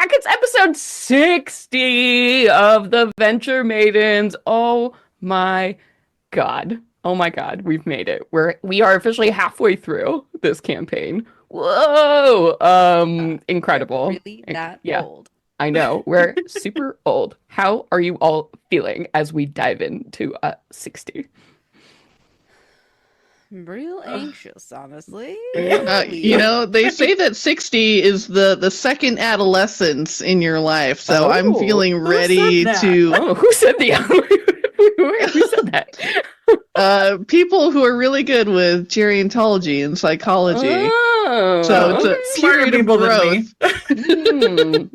back. It's episode 60 of the Venture Maidens. Oh my God. Oh my God, we've made it. We are officially halfway through this campaign. Whoa! We're Incredible. really that Yeah, old. I know. We're super old. How are you all feeling as we dive into 60? I'm real anxious, honestly. They say that 60 is the second adolescence in your life, so I'm Oh, feeling Who said ready that? to oh, who said the who said that? people who are really good with gerontology and psychology. So Oh, it's a okay. Smarter period of people than me.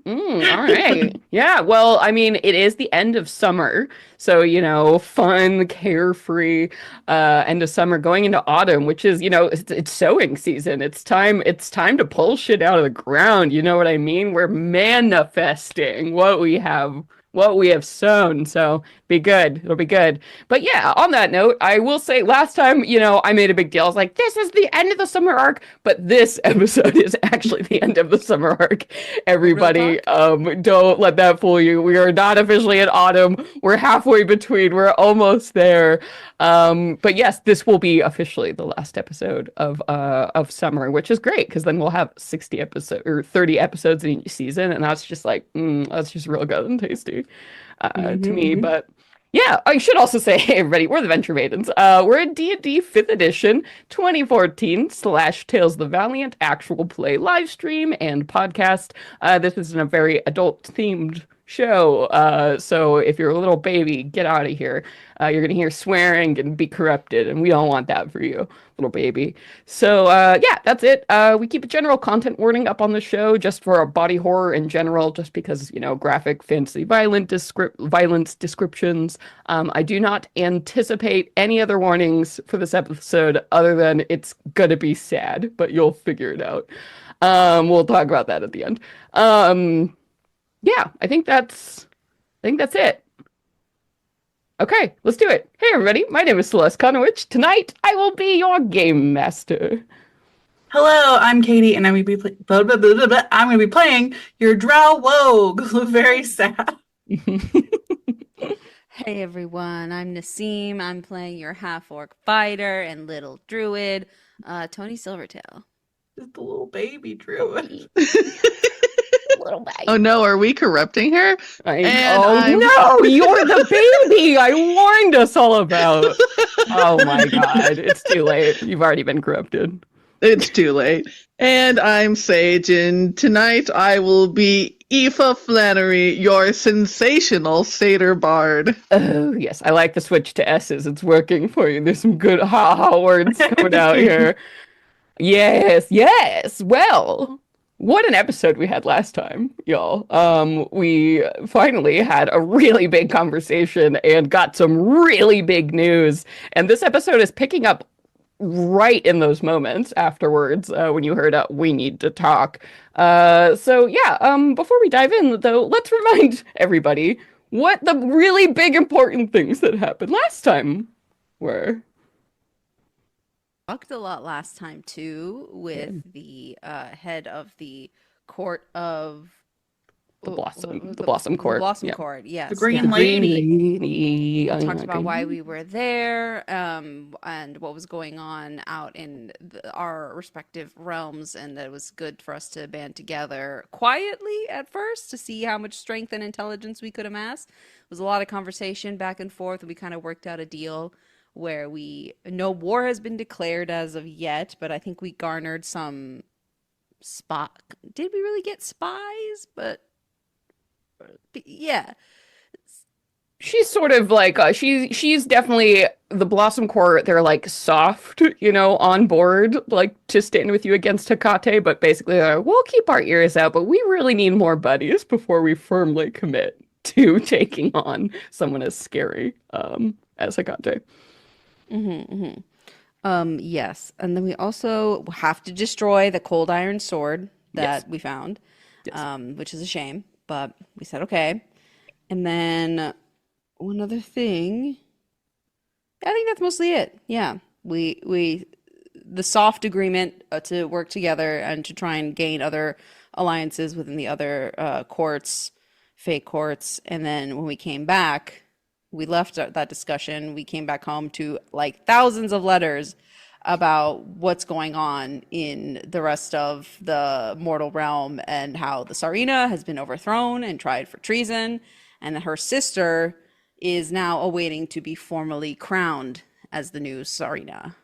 growth. All right. Yeah, well, I mean, it is the end of summer. So, fun, carefree, end of summer going into autumn, which is, it's sowing season. It's time to pull shit out of the ground. You know what I mean? We're manifesting what we have sown. So be good. It'll be good. But yeah, on that note, I will say last time, I made a big deal. I was like, this is the end of the summer arc, but this episode is actually the end of the summer arc. Everybody, don't let that fool you. We are not officially in autumn. We're halfway between. We're almost there. But yes, this will be officially the last episode of summer, which is great because then we'll have 60 episodes or 30 episodes in each season, and that's just like that's just real good and tasty to me. But yeah, I should also say, hey everybody, we're the Venture Maidens. We're a D&D 5th edition 2014 / Tales of the Valiant actual play live stream and podcast. This is a very adult themed show. So if you're a little baby, get out of here. You're gonna hear swearing and be corrupted, and we don't want that for you, little baby. So yeah, that's it. We keep a general content warning up on the show just for body horror in general, just because graphic, fantasy, violence descriptions. I do not anticipate any other warnings for this episode other than it's gonna be sad, but you'll figure it out. We'll talk about that at the end. Yeah, I think that's it. Okay, let's do it. Hey everybody, my name is Celeste Conowitch. Tonight I will be your game master. Hello, I'm Katie, and I'm gonna be I'm gonna be playing your Drow Wogue. Very sad. Hey everyone, I'm Nassim. I'm playing your half-orc fighter and little druid, Tony Silvertail. Just a little baby druid. Little baby. Oh no, are we corrupting her? No, you're the baby I warned us all about. Oh my God, it's too late. You've already been corrupted. It's too late. And I'm Sage, and tonight I will be Aoife Flannery, your sensational satyr bard. Oh yes, I like the switch to S's. It's working for you. There's some good ha-ha words coming out here. Yes, yes. Well, what an episode we had last time, y'all. We finally had a really big conversation and got some really big news. And this episode is picking up right in those moments afterwards when you heard we need to talk. So yeah, before we dive in though, let's remind everybody what the really big important things that happened last time were. Talked a lot last time too with the head of the court of The Blossom Court. The Blossom Yeah. Court, yes. The Green yeah. Lady. Talked about why we were there, and what was going on out in our respective realms, and that it was good for us to band together quietly at first to see how much strength and intelligence we could amass. It was a lot of conversation back and forth, and we kind of worked out a deal where no war has been declared as of yet, but I think we garnered some spot. Did we really get spies? But yeah. She's sort of like she's definitely the Blossom Court. They're like soft, on board, like to stand with you against Hecate. But basically, we'll keep our ears out, but we really need more buddies before we firmly commit to taking on someone as scary as Hecate. Yes, and then we also have to destroy the cold iron sword that Yes. we found, Yes. which is a shame, but we said okay. And then one other thing, I think that's mostly it. Yeah, we the soft agreement to work together and to try and gain other alliances within the other courts, fake courts. And then when we came back, we left that discussion. We came back home to like thousands of letters about what's going on in the rest of the mortal realm and how the Tsarina has been overthrown and tried for treason, and that her sister is now awaiting to be formally crowned as the new Tsarina.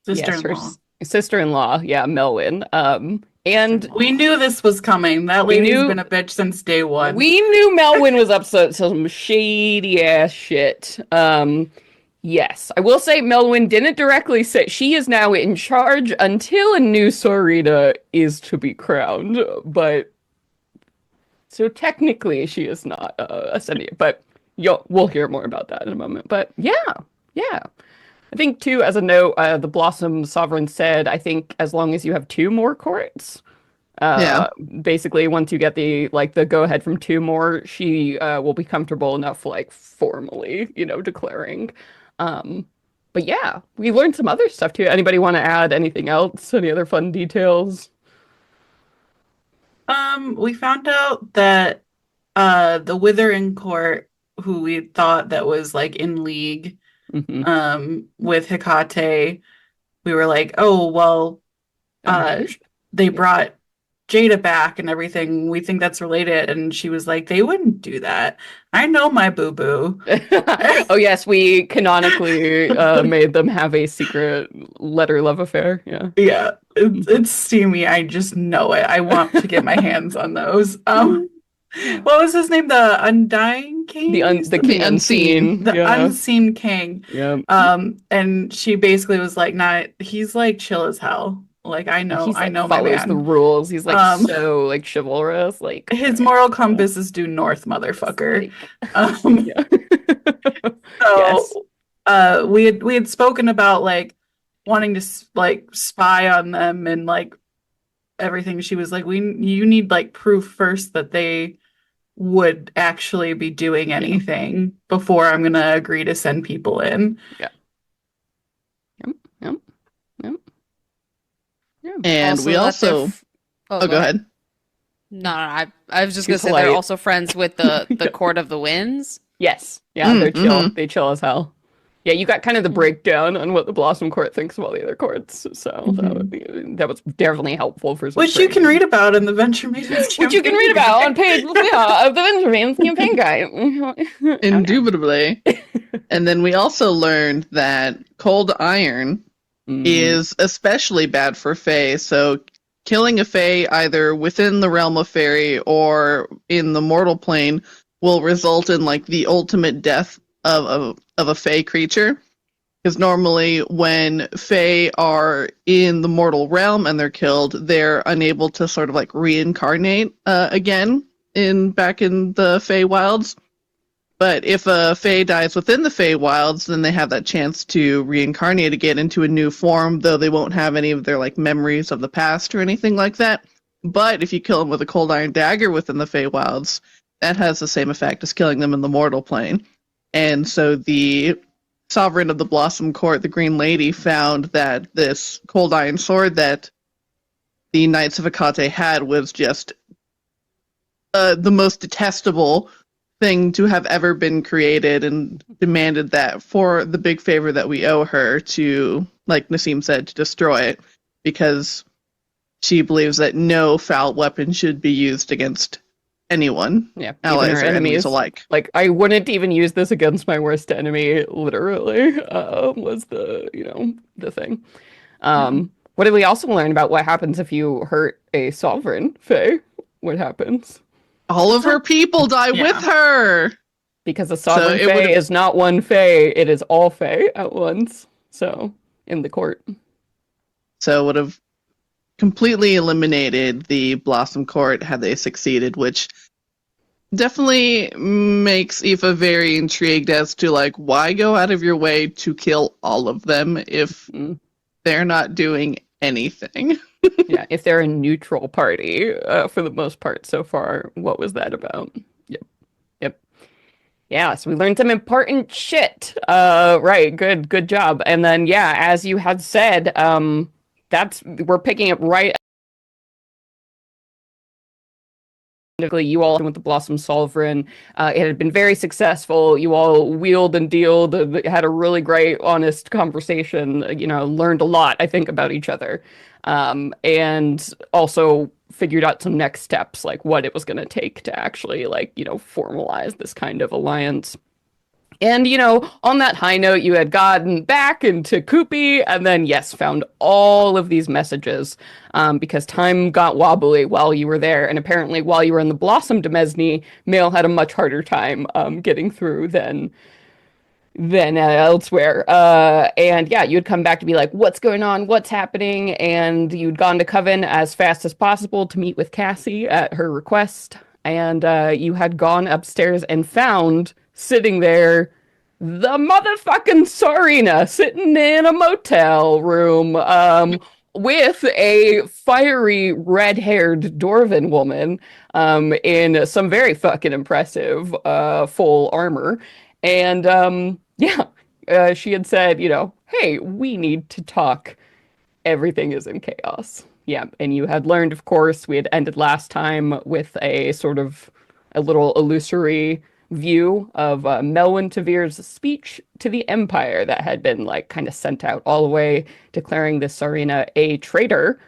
Yes, her Sister-in-law. sister-in-law, yeah, Melwyn. And We knew this was coming. That we lady's knew been a bitch since day one. we knew Melwyn was up to some shady ass shit. Yes, I will say Melwyn didn't directly say she is now in charge until a new Tsarina is to be crowned, but so technically she is not ascending. But we'll hear more about that in a moment. But yeah. I think too, as a note, the Blossom Sovereign said, I think as long as you have two more courts, Yeah. basically once you get the go ahead from two more, she will be comfortable enough like formally, declaring. But yeah, we learned some other stuff too. Anybody want to add anything else? Any other fun details? We found out that the Withering Court, who we thought that was like in league Hmm. with Hecate, we were like, oh well, uh Femme-forged? they Yeah. brought Jada back and everything. We think that's related. And she was like, they wouldn't do that. I know my boo-boo. Oh yes, we canonically made them have a secret letter love affair. Yeah. Yeah, it's steamy. I just know it. I want to get my hands on those. What was his name? The Undying The King? the The king unseen. unseen. The Yeah. Unseen King. Yeah. And she basically was like, "Nah, he's like chill as hell. Like He's I like know my follows the man. rules. He's like Um, so like chivalrous. Like all his right, moral cool. compass is due north, Just motherfucker." like Um, yeah. Yes. so we had spoken about like wanting to like spy on them and like everything. She was like, you need like proof first that they would actually be doing Yeah. anything before I'm gonna agree to send people in." Yeah. Yep. Yep. Yep. Yeah. And we Also, that they're. also, Oh, oh, go go ahead. ahead. No, I was just Too gonna say they're polite. also friends with the Yeah. Court of the Winds. Yes. Yeah, they're chill. Mm-hmm. They chill as hell. Yeah, you got kind of the Mm. breakdown on what the Blossom Court thinks of all the other courts. So Mhm. that was definitely helpful for some Which you can framing. read about in the Venture Maidens Which you can read campaign about on guide. page yeah, of the Benjamin's campaign guide. Oh no. Indubitably. And then we also learned that cold iron Mm, is especially bad for Fae. So killing a Fae either within the realm of fairy or in the mortal plane will result in like the ultimate death of a Fae creature. Because normally when Fae are in the mortal realm and they're killed, they're unable to sort of like reincarnate again back in the Fae wilds. But if a Fae dies within the Fae wilds, then they have that chance to reincarnate again into a new form, though they won't have any of their like memories of the past or anything like that. But if you kill them with a cold iron dagger within the Fae wilds, that has the same effect as killing them in the mortal plane. And so the sovereign of the Blossom Court, the Green Lady, found that this cold iron sword that the Knights of Hecate had was just the most detestable thing to have ever been created, and demanded that for the big favor that we owe her to, like Nassim said, to destroy it, because she believes that no foul weapon should be used against anyone, yeah, even allies her or enemies enemies. alike. Like I wouldn't even use this against my worst enemy, literally, was the thing. Yeah. What did we also learn about what happens if you hurt a sovereign, Faye? What happens? All of her people die with Yeah. her. Because a So sovereign it Fae would is not one Fae, it is all Fae at once. So, in the court. would have completely eliminated the Blossom Court had they succeeded, which definitely makes Aoife very intrigued as to like why go out of your way to kill all of them if Mm. they're not doing anything. Yeah, if they're a neutral party, for the most part so far, what was that about? Yep, yep. Yeah, so we learned some important shit. Right, good job. And then yeah, as you had said, we're picking up right You all with the Blossom Sovereign. It had been very successful. You all wheeled and dealed, had a really great, honest conversation. Learned a lot, I think, about each other, and also figured out some next steps, like what it was going to take to actually, formalize this kind of alliance. And, on that high note, you had gotten back into Koopy and then, yes, found all of these messages because time got wobbly while you were there. And apparently, while you were in the Blossom Demesne, Mail had a much harder time getting through than elsewhere. And yeah, you'd come back to be like, what's going on? What's happening? And you'd gone to Coven as fast as possible to meet with Cassie at her request. And you had gone upstairs and found sitting there the motherfucking Tsarina sitting in a motel room with a fiery red-haired dwarven woman in some very fucking impressive full armor. And yeah, she had said, hey, we need to talk. Everything is in chaos. Yeah, and you had learned, of course, we had ended last time with a sort of a little illusory view of Melwyn Tavir's speech to the Empire that had been like kind of sent out all the way, declaring this Tsarina a traitor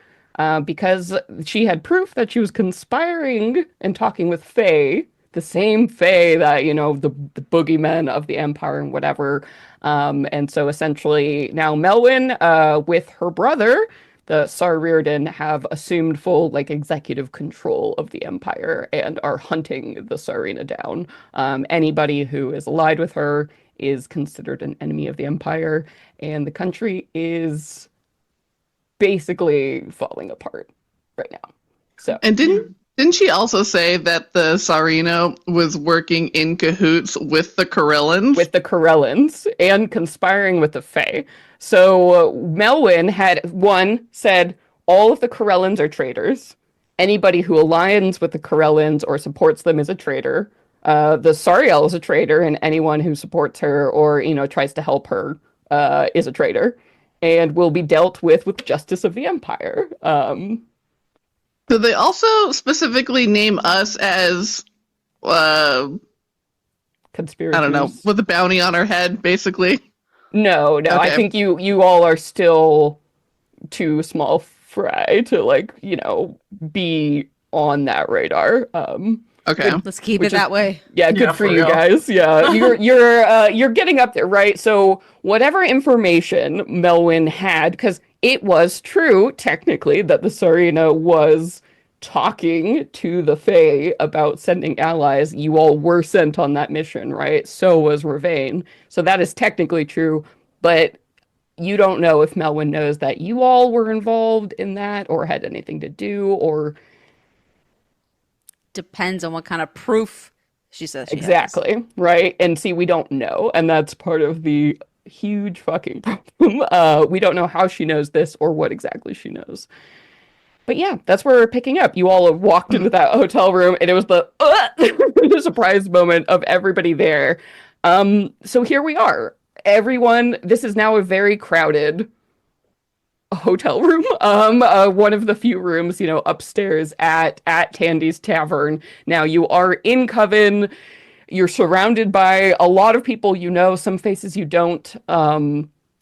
because she had proof that she was conspiring and talking with Fae, the same Fae that, the boogeymen of the Empire and whatever. And so essentially now Melwyn, with her brother, the Sar Reardon, have assumed full executive control of the Empire and are hunting the Tsarina down. Anybody who is allied with her is considered an enemy of the Empire, and the country is basically falling apart right now. So, And didn't she also say that the Tsarina was working in cahoots with the Corellans? with the Corellans and conspiring with the Fae. So Melwyn had said all of the Corellans are traitors. Anybody who aligns with the Corellans or supports them is a traitor. The Sariel is a traitor, and anyone who supports her or tries to help her is a traitor, and will be dealt with justice of the Empire. So they also specifically name us as, Conspirators. I don't know, with a bounty on our head, basically. No. Okay. I think you all are still too small fry to be on that radar. Okay. Let's keep Which it that way. Yeah, good Yeah, for for you real. guys. Yeah, you're getting up there, right? So whatever information Melwyn had, because it was true technically that the Tsarina was talking to the Fae about sending allies. You all were sent on that mission, right? So was Ravain. So that is technically true, but you don't know if Melwyn knows that you all were involved in that or had anything to do or Depends on what kind of proof she says she has. exactly, right? And see, we don't know, and that's part of the huge fucking problem. We don't know how she knows this or what exactly she knows. But yeah, that's where we're picking up. You all have walked into that hotel room, and it was the surprise moment of everybody there. So here we are. Everyone, this is now a very crowded hotel room. One of the few rooms, upstairs at Tandy's Tavern. Now you are in Coven. You're surrounded by a lot of people some faces you don't.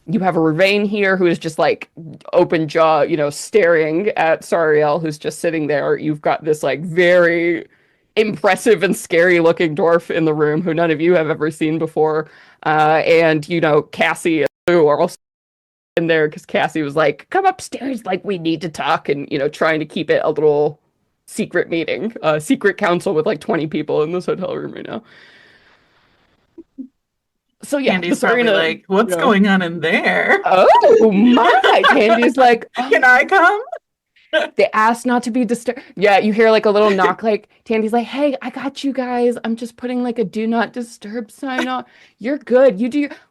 You have a Ravain here who is just open jaw, staring at Sariel, who's just sitting there. You've got this very impressive and scary looking dwarf in the room who none of you have ever seen before. And Cassie and Lou are also in there because Cassie was like, come upstairs, we need to talk, and trying to keep it a little secret meeting, secret council with 20 people in this hotel room right now. So yeah, Andy's the probably Tsarina, like, what's going on in there? oh my, Tandy's like, oh, Can I come? they asked not to be disturbed. Yeah, you hear a little knock, Tandy's like, hey, I got you guys. I'm just putting a do not disturb sign on. You're good.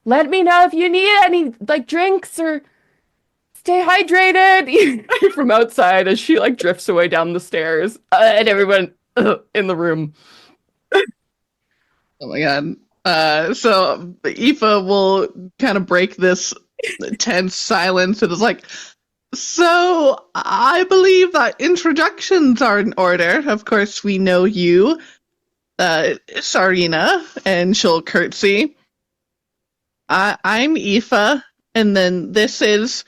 Let me know if you need any drinks or stay hydrated from outside as she drifts away down the stairs and everyone in the room. Oh my god. So Aoife will kind of break this tense silence and is like, So I believe that introductions are in order. Of course, we know you, Tsarina, and she'll curtsy. I'm Aoife, and then this is,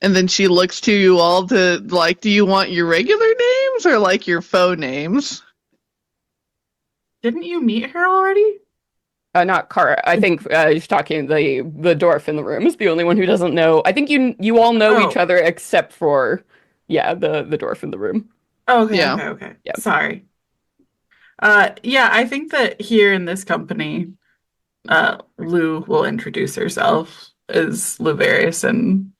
and then she looks to you all to like, do you want your regular names or like your faux names? Didn't you meet her already? Not Kara. I think she's talking the dwarf in the room is the only one who doesn't know. I think you all know each Oh, other except for yeah, the dwarf in the room. okay, Yeah. okay, okay. Yeah. Sorry. Yeah, I think that here in this company, Lou will introduce herself as Luvarius and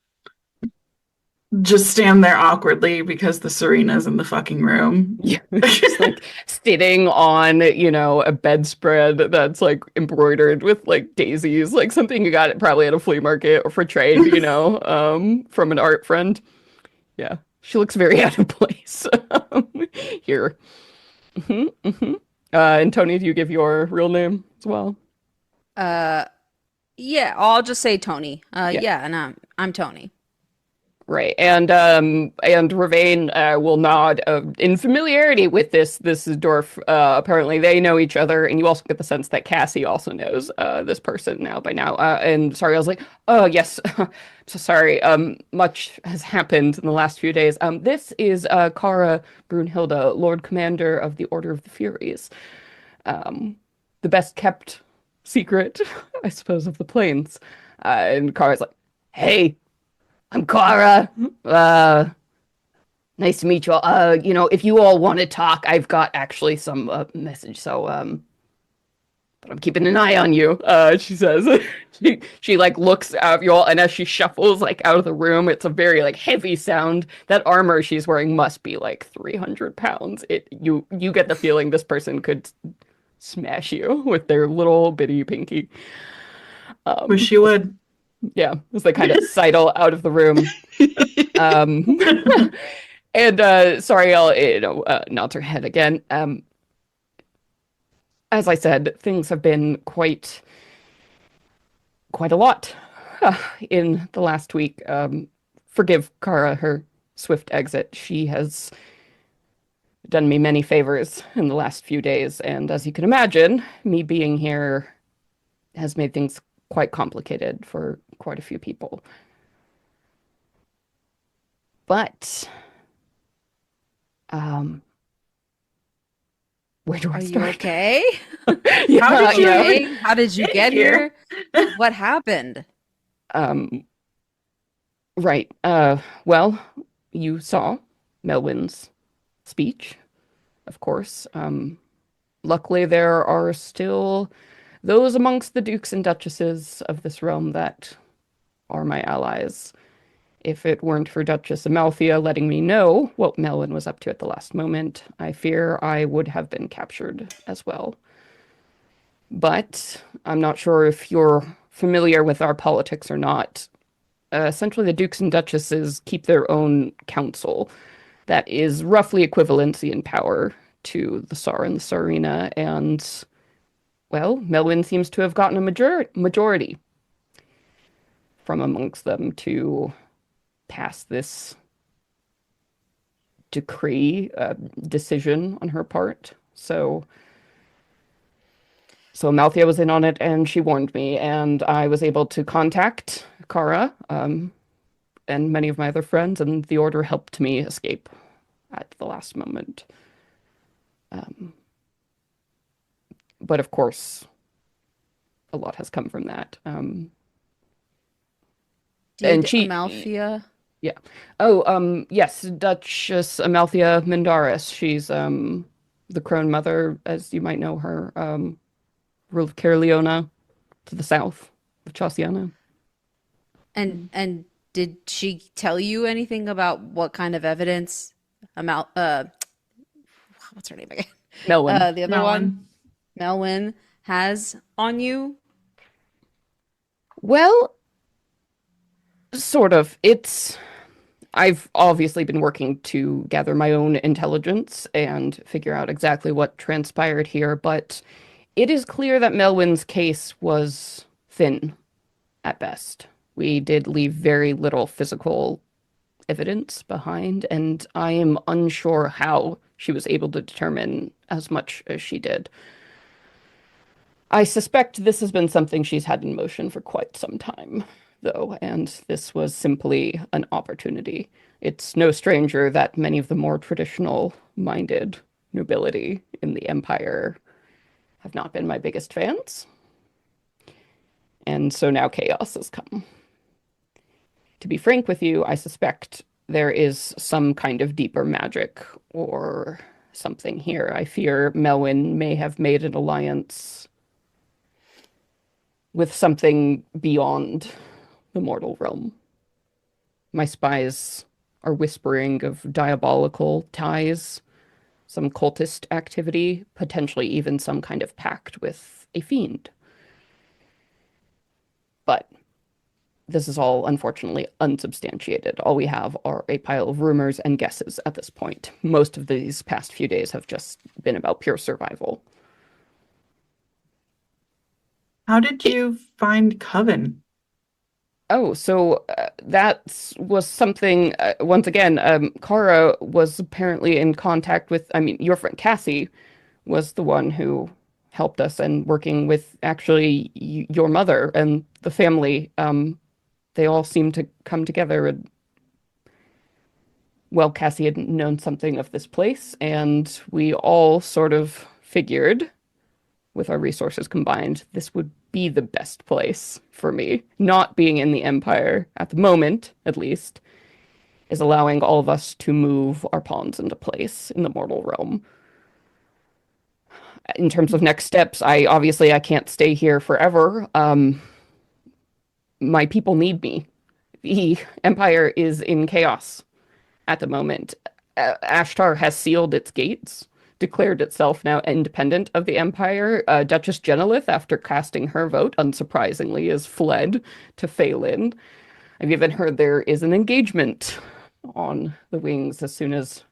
just stand there awkwardly because the Serena's in the fucking room. Yeah, just like sitting on, a bedspread that's like embroidered with like daisies, like something you got probably at a flea market or for trade, from an art friend. Yeah, she looks very out of place here. Hmm. And Tony, do you give your real name as well? Uh, yeah, I'll just say Tony. Yeah. Yeah, and I'm Tony. Right, and Ravain will nod in familiarity with this dwarf. Apparently, they know each other, and you also get the sense that Cassie also knows this person now by now. And sorry, I was like, oh yes, so sorry. Much has happened in the last few days. This is Kara Brunhilde, Lord Commander of the Order of the Furies. The best kept secret, I suppose, of the plains. And Kara's like, hey. I'm Kara. Nice to meet you all. If you all want to talk, I've got actually some message. So, but I'm keeping an eye on you. She says. She like looks at you all, and as she shuffles like out of the room, it's a very like heavy sound. That armor she's wearing must be like 300 pounds. You get the feeling this person could smash you with their little bitty pinky. Wish she would. Yeah, as they kind of sidle out of the room. Um, and Sariel, nods her head again. As I said, things have been quite a lot in the last week. Forgive Kara her swift exit. She has done me many favors in the last few days, and as you can imagine, me being here has made things quite complicated for quite a few people. But um where do I Are you start? okay? Yeah, How did you yeah. even Okay. How did you get here? here? What happened? Um right. Well, you saw Melwyn's speech, of course. Luckily there are still those amongst the dukes and duchesses of this realm that are my allies. If it weren't for Duchess Amalthea letting me know what Melwyn was up to at the last moment, I fear I would have been captured as well. But I'm not sure if you're familiar with our politics or not. Essentially, the dukes and duchesses keep their own council that is roughly equivalency in power to the Tsar and the Tsarina, and, well, Melwyn seems to have gotten a majority from amongst them to pass this decree decision on her part. So Amalthea was in on it, and she warned me, and I was able to contact Kara and many of my other friends, and the Order helped me escape at the last moment. Um, but of course, a lot has come from that. And Did she, Amalthea? yeah. Oh, yes, Duchess Amalthea Mindaris. She's the crone mother, as you might know her. Ruled Caerleona to the south of Chauciana. And did she tell you anything about what kind of evidence what's her name again? Melwyn. The other one, Melon. Melwyn, has on you? Well, sort of. I've obviously been working to gather my own intelligence and figure out exactly what transpired here, but it is clear that Melwyn's case was thin at best. We did leave very little physical evidence behind, and I am unsure how she was able to determine as much as she did. I suspect this has been something she's had in motion for quite some time, though, and this was simply an opportunity. It's no stranger that many of the more traditional-minded nobility in the Empire have not been my biggest fans, and so now chaos has come. To be frank with you, I suspect there is some kind of deeper magic or something here. I fear Melwyn may have made an alliance with something beyond the mortal realm. My spies are whispering of diabolical ties, some cultist activity, potentially even some kind of pact with a fiend. But this is all unfortunately unsubstantiated. All we have are a pile of rumors and guesses at this point. Most of these past few days have just been about pure survival. How did you find Coven? Oh, so that was something, once again, Kara was apparently in contact with, I mean, your friend Cassie was the one who helped us and working with actually your mother and the family. They all seemed to come together. And, well, Cassie had known something of this place, and we all sort of figured, with our resources combined, this would be the best place for me. Not being in the Empire, at the moment, at least, is allowing all of us to move our pawns into place in the mortal realm. In terms of next steps, I can't stay here forever. My people need me. The Empire is in chaos at the moment. Ashtar has sealed its gates, declared itself now independent of the Empire. Duchess Genelith, after casting her vote, unsurprisingly, is fled to Phelan. I've even heard there is an engagement on the wings as soon as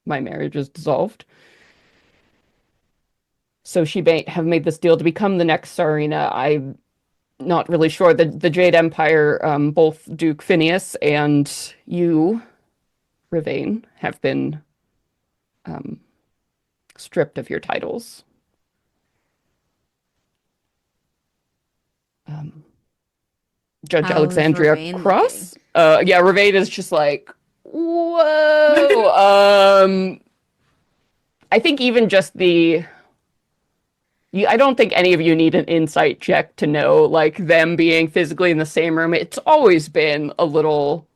my marriage is dissolved. So she may have made this deal to become the next Tsarina. I'm not really sure. The Jade Empire, both Duke Phineas and you, Ravain, have been stripped of your titles. Um, Judge How's Alexandria Ravain looking? Cross? Yeah, Ravain is just like, whoa. I think even just I don't think any of you need an insight check to know, like, them being physically in the same room. It's always been a little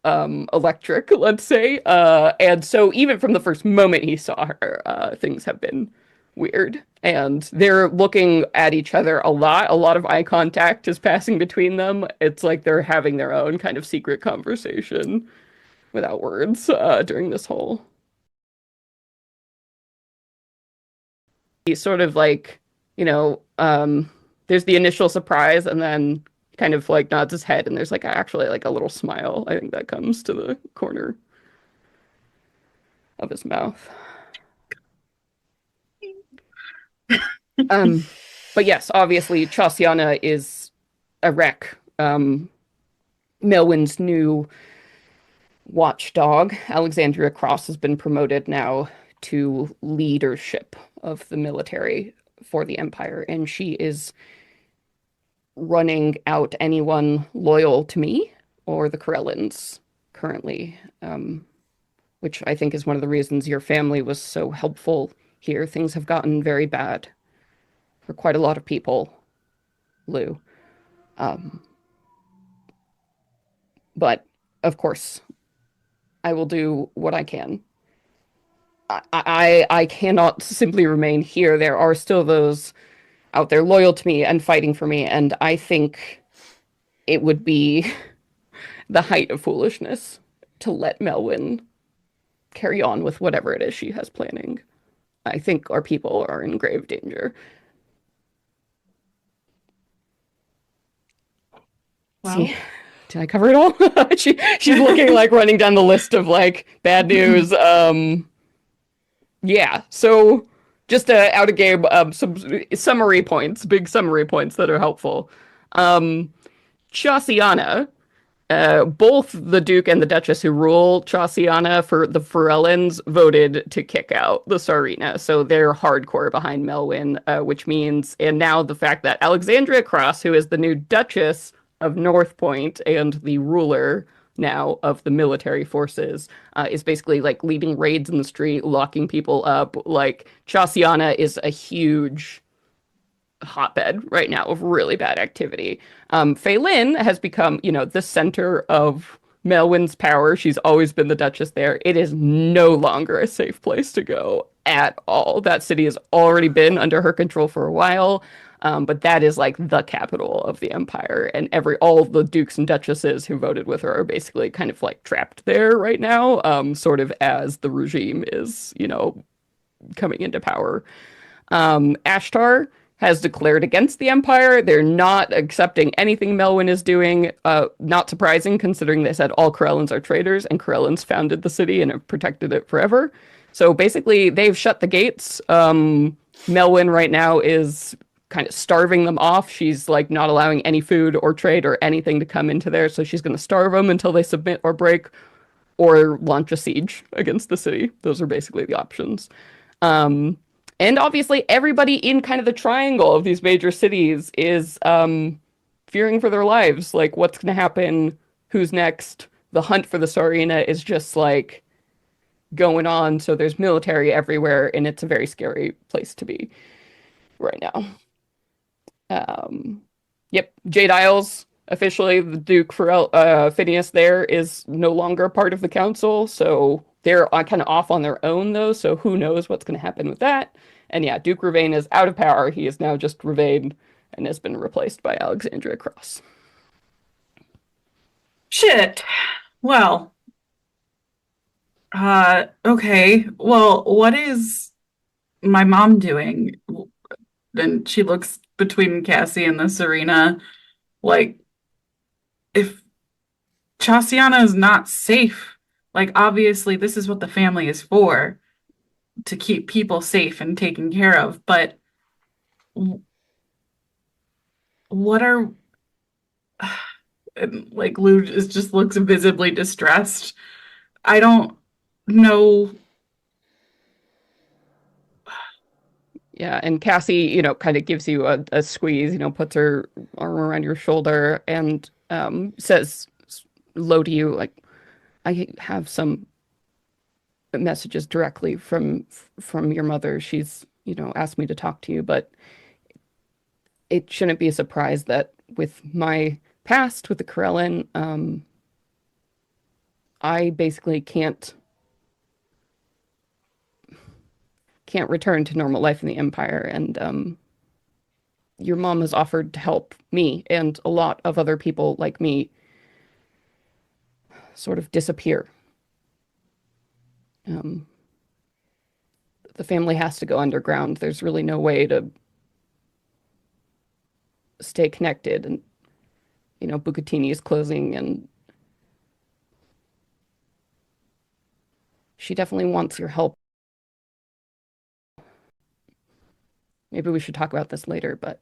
electric, let's say. And so even from the first moment he saw her, things have been weird. And they're looking at each other a lot. A lot of eye contact is passing between them. It's like they're having their own kind of secret conversation without words during this whole. He's sort of like, there's the initial surprise and then kind of like nods his head and there's like actually like a little smile. I think that comes to the corner of his mouth. But yes, obviously Chasiana is a wreck. Melwyn's new watchdog, Alexandria Cross, has been promoted now to leadership of the military for the Empire, and she is running out anyone loyal to me or the Corellans currently, which I think is one of the reasons your family was so helpful here. Things have gotten very bad for quite a lot of people, Lou. Um, but of course, I will do what I can. I cannot simply remain here. There are still those out there loyal to me and fighting for me, and I think it would be the height of foolishness to let Melwyn carry on with whatever it is she has planning. I think our people are in grave danger. See, Well, did I cover it all? She's looking like running down the list of like bad news. Yeah. So just out of game, some summary points, big summary points that are helpful. Chasiana both the Duke and the Duchess who rule Chauciana for the Forellans voted to kick out the Tsarina. So they're hardcore behind Melwyn, which means, and now the fact that Alexandria Cross, who is the new Duchess of North Point and the ruler now of the military forces, is basically like leading raids in the street, locking people up. Like Chauciana is a huge hotbed right now of really bad activity. Feylin has become, the center of Melwyn's power. She's always been the Duchess there. It is no longer a safe place to go at all. That city has already been under her control for a while. But that is like the capital of the empire, and all the dukes and duchesses who voted with her are basically kind of like trapped there right now, sort of as the regime is, coming into power. Ashtar has declared against the Empire. They're not accepting anything Melwyn is doing. Not surprising, considering they said all Corellans are traitors, and Corellans founded the city and have protected it forever. So basically, they've shut the gates. Melwyn right now is kind of starving them off. She's like not allowing any food or trade or anything to come into there. So she's going to starve them until they submit or break, or launch a siege against the city. Those are basically the options. And obviously, everybody in kind of the triangle of these major cities is fearing for their lives. Like, what's going to happen? Who's next? The hunt for the Tsarina is just like going on. So there's military everywhere, and it's a very scary place to be right now. Yep, Jade Isles, officially, the Duke Phineas there is no longer part of the council. So they're kind of off on their own, though. So who knows what's going to happen with that. And yeah, Duke Ravain is out of power. He is now just Ravain and has been replaced by Alexandria Cross. Shit. Well, okay. Well, what is my mom doing? And she looks between Cassie and the Tsarina, like, if Chauciana is not safe, like, obviously this is what the family is for, to keep people safe and taken care of, but what are, and, like, Lou just looks visibly distressed. I don't know. Yeah, and Cassie, kind of gives you a squeeze, puts her arm around your shoulder and says low to you, like, I have some messages directly from your mother. She's, asked me to talk to you, but it shouldn't be a surprise that with my past with the Corellan, I basically can't return to normal life in the Empire, and your mom has offered to help me and a lot of other people like me sort of disappear. Um, the family has to go underground. There's really no way to stay connected, and Bucatini is closing, and she definitely wants your help. Maybe we should talk about this later, but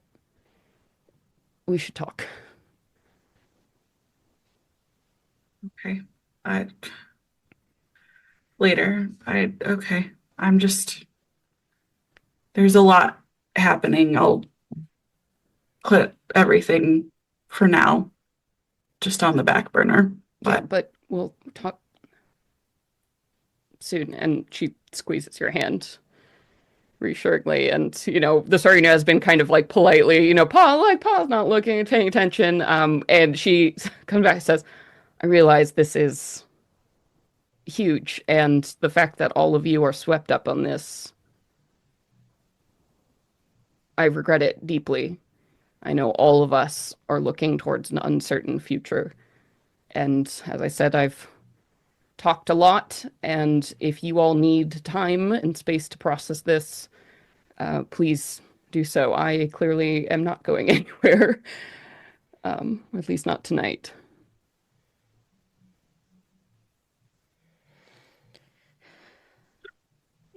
we should talk. Okay. I later. Okay. I'm just there's a lot happening. I'll put everything for now just on the back burner. Yeah, But but we'll talk soon. And she squeezes your hand reassuringly. And, the Tsarina has been kind of like politely, Pa's not looking and paying attention. And she comes back and says, I realize this is huge. And the fact that all of you are swept up on this, I regret it deeply. I know all of us are looking towards an uncertain future. And as I said, I've talked a lot. And if you all need time and space to process this, please do so. I clearly am not going anywhere, at least not tonight.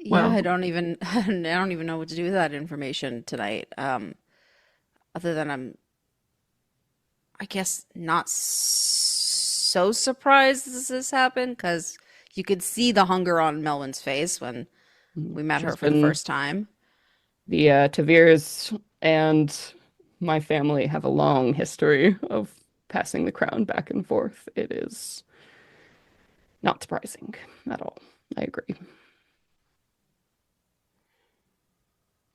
Yeah, I well, don't even I don't even know what to do with that information tonight. Other than I guess not so surprised this happened because you could see the hunger on Melvin's face when we met her She's for the been first time. the Tavirs and my family have a long history of passing the crown back and forth. It is not surprising at all. I agree.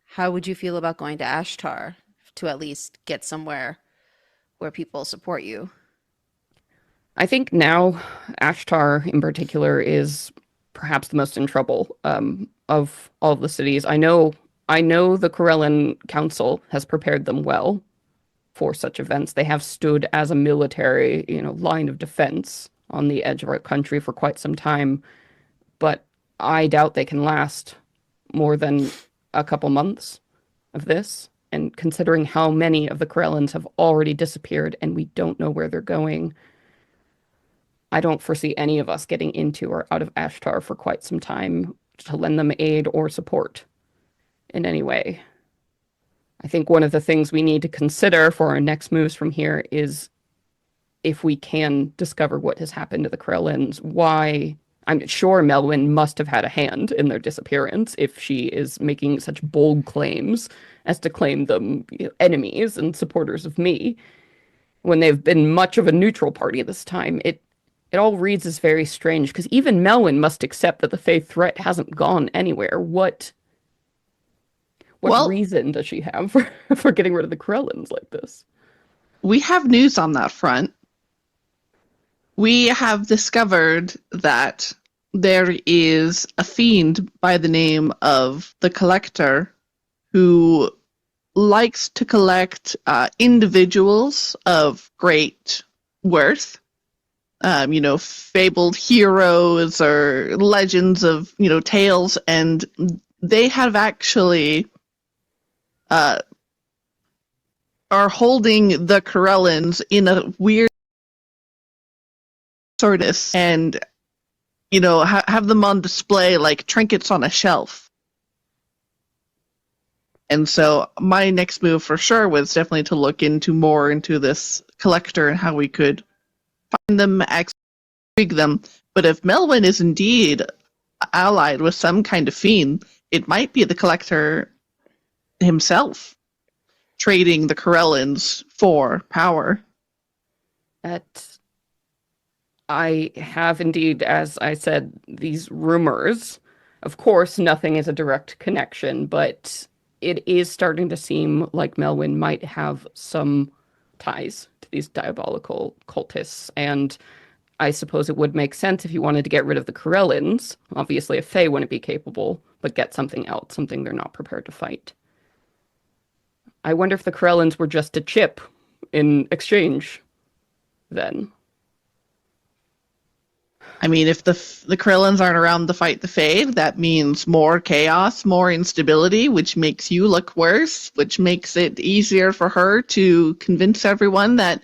How would you feel about going to Ashtar to at least get somewhere where people support you? I think now Ashtar in particular is perhaps the most in trouble of all of the cities. I know the Corellan Council has prepared them well for such events. They have stood as a military, line of defense on the edge of our country for quite some time, but I doubt they can last more than a couple months of this. And considering how many of the Corellans have already disappeared and we don't know where they're going, I don't foresee any of us getting into or out of Ashtar for quite some time to lend them aid or support in any way. I think one of the things we need to consider for our next moves from here is if we can discover what has happened to the Krellins, why. I'm sure Melwyn must have had a hand in their disappearance if she is making such bold claims as to claim them enemies and supporters of me when they've been much of a neutral party this time. It all reads as very strange because even Melwyn must accept that the Fae threat hasn't gone anywhere. What Well, reason does she have for getting rid of the Krellins like this? we have news on that front. We have discovered that there is a fiend by the name of the Collector who likes to collect individuals of great worth, fabled heroes or legends of, tales, and they have actually are holding the Corellans in a weird sort of, and have them on display like trinkets on a shelf. And so my next move for sure was definitely to look more into this Collector and how we could find them, intrigue them. But if Melwyn is indeed allied with some kind of fiend, it might be the Collector himself trading the Corellans for power. That I have indeed, as I said, these rumors. Of course, nothing is a direct connection, but it is starting to seem like Melwyn might have some ties to these diabolical cultists. And I suppose it would make sense if you wanted to get rid of the Corellans. Obviously, a Fae wouldn't be capable, but get something else, something they're not prepared to fight. I wonder if the Corellans were just a chip in exchange then. I mean, if the Krillins aren't around to fight the Fae, that means more chaos, more instability, which makes you look worse, which makes it easier for her to convince everyone that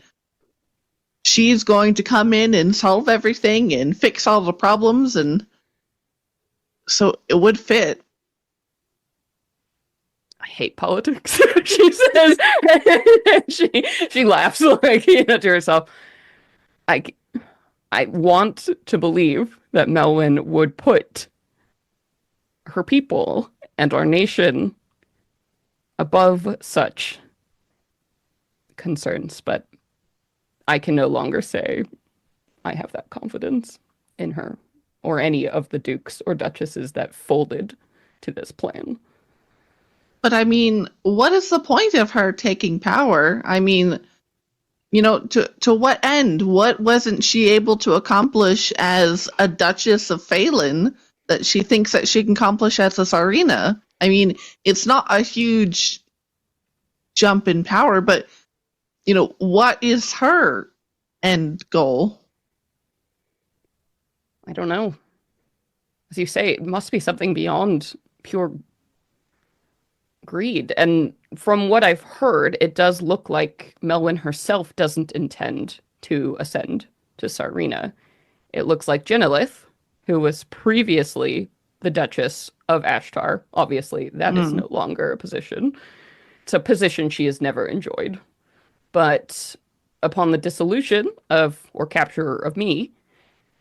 she's going to come in and solve everything and fix all the problems, and so it would fit. I hate politics, she says. she laughs like to herself. I, I want to believe that Melwyn would put her people and our nation above such concerns, but I can no longer say I have that confidence in her or any of the dukes or duchesses that folded to this plan. But I mean, what is the point of her taking power? I mean, to what end? What wasn't she able to accomplish as a Duchess of Phelan that she thinks that she can accomplish as a tsarina? I mean, it's not a huge jump in power, but what is her end goal? I don't know. As you say, it must be something beyond pure greed. And from what I've heard, it does look like Melwyn herself doesn't intend to ascend to Tsarina. It looks like Genelith, who was previously the Duchess of Ashtar, obviously that is no longer a position. It's a position she has never enjoyed. But upon the dissolution of or capture of me,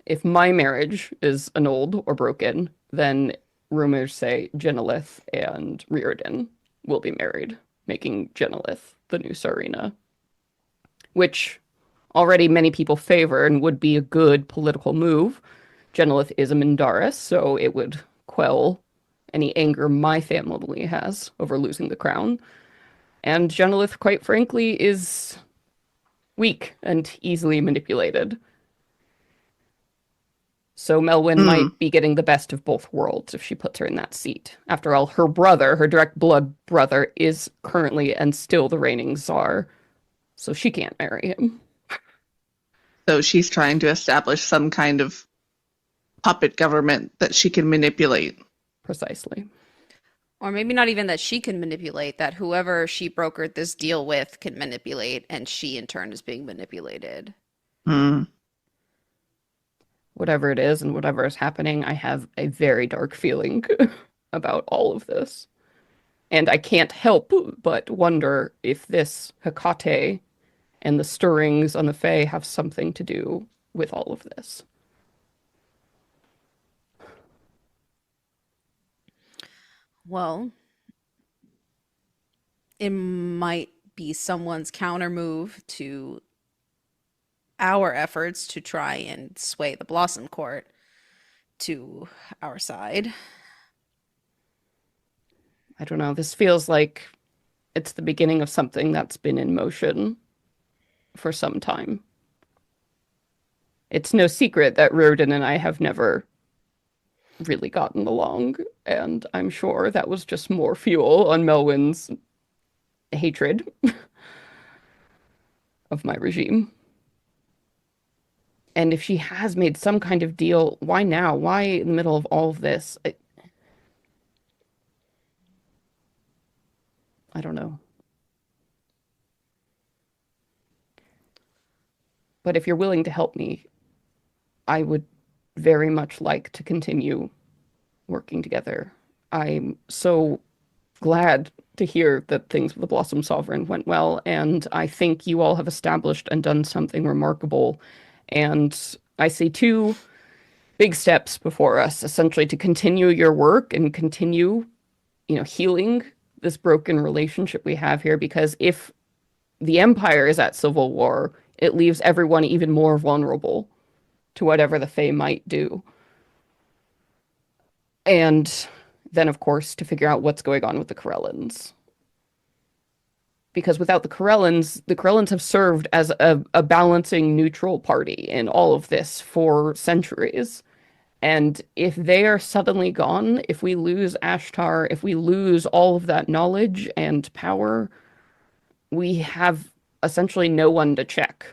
if my marriage is annulled or broken, then rumors say Genelith and Riordan will be married, making Genelith the new Tsarina, which already many people favor and would be a good political move. Genelith is a Mindaris, so it would quell any anger my family has over losing the crown. And Genelith, quite frankly, is weak and easily manipulated. So Melwyn Hmm. might be getting the best of both worlds if she puts her in that seat. After all, her brother, her direct blood brother, is currently and still the reigning czar, so she can't marry him. So she's trying to establish some kind of puppet government that she can manipulate. Precisely. Or maybe not even that she can manipulate, that whoever she brokered this deal with can manipulate, and she in turn is being manipulated. Hmm. Whatever it is and whatever is happening, I have a very dark feeling about all of this. And I can't help but wonder if this Hecate and the stirrings on the Fae have something to do with all of this. Well, it might be someone's counter move to our efforts to try and sway the Blossom Court to our side. I don't know. This feels like it's the beginning of something that's been in motion for some time. It's no secret that Riordan and I have never really gotten along, and I'm sure that was just more fuel on Melwyn's hatred of my regime. And if she has made some kind of deal, why now? Why in the middle of all of this? I don't know. But if you're willing to help me, I would very much like to continue working together. I'm so glad to hear that things with the Blossom Sovereign went well, and I think you all have established and done something remarkable. And I see two big steps before us, essentially to continue your work and continue, healing this broken relationship we have here. Because if the Empire is at civil war, it leaves everyone even more vulnerable to whatever the Fae might do. And then, of course, to figure out what's going on with the Corellans. Because without the Corellans have served as a balancing neutral party in all of this for centuries. And if they are suddenly gone, if we lose Ashtar, if we lose all of that knowledge and power, we have essentially no one to check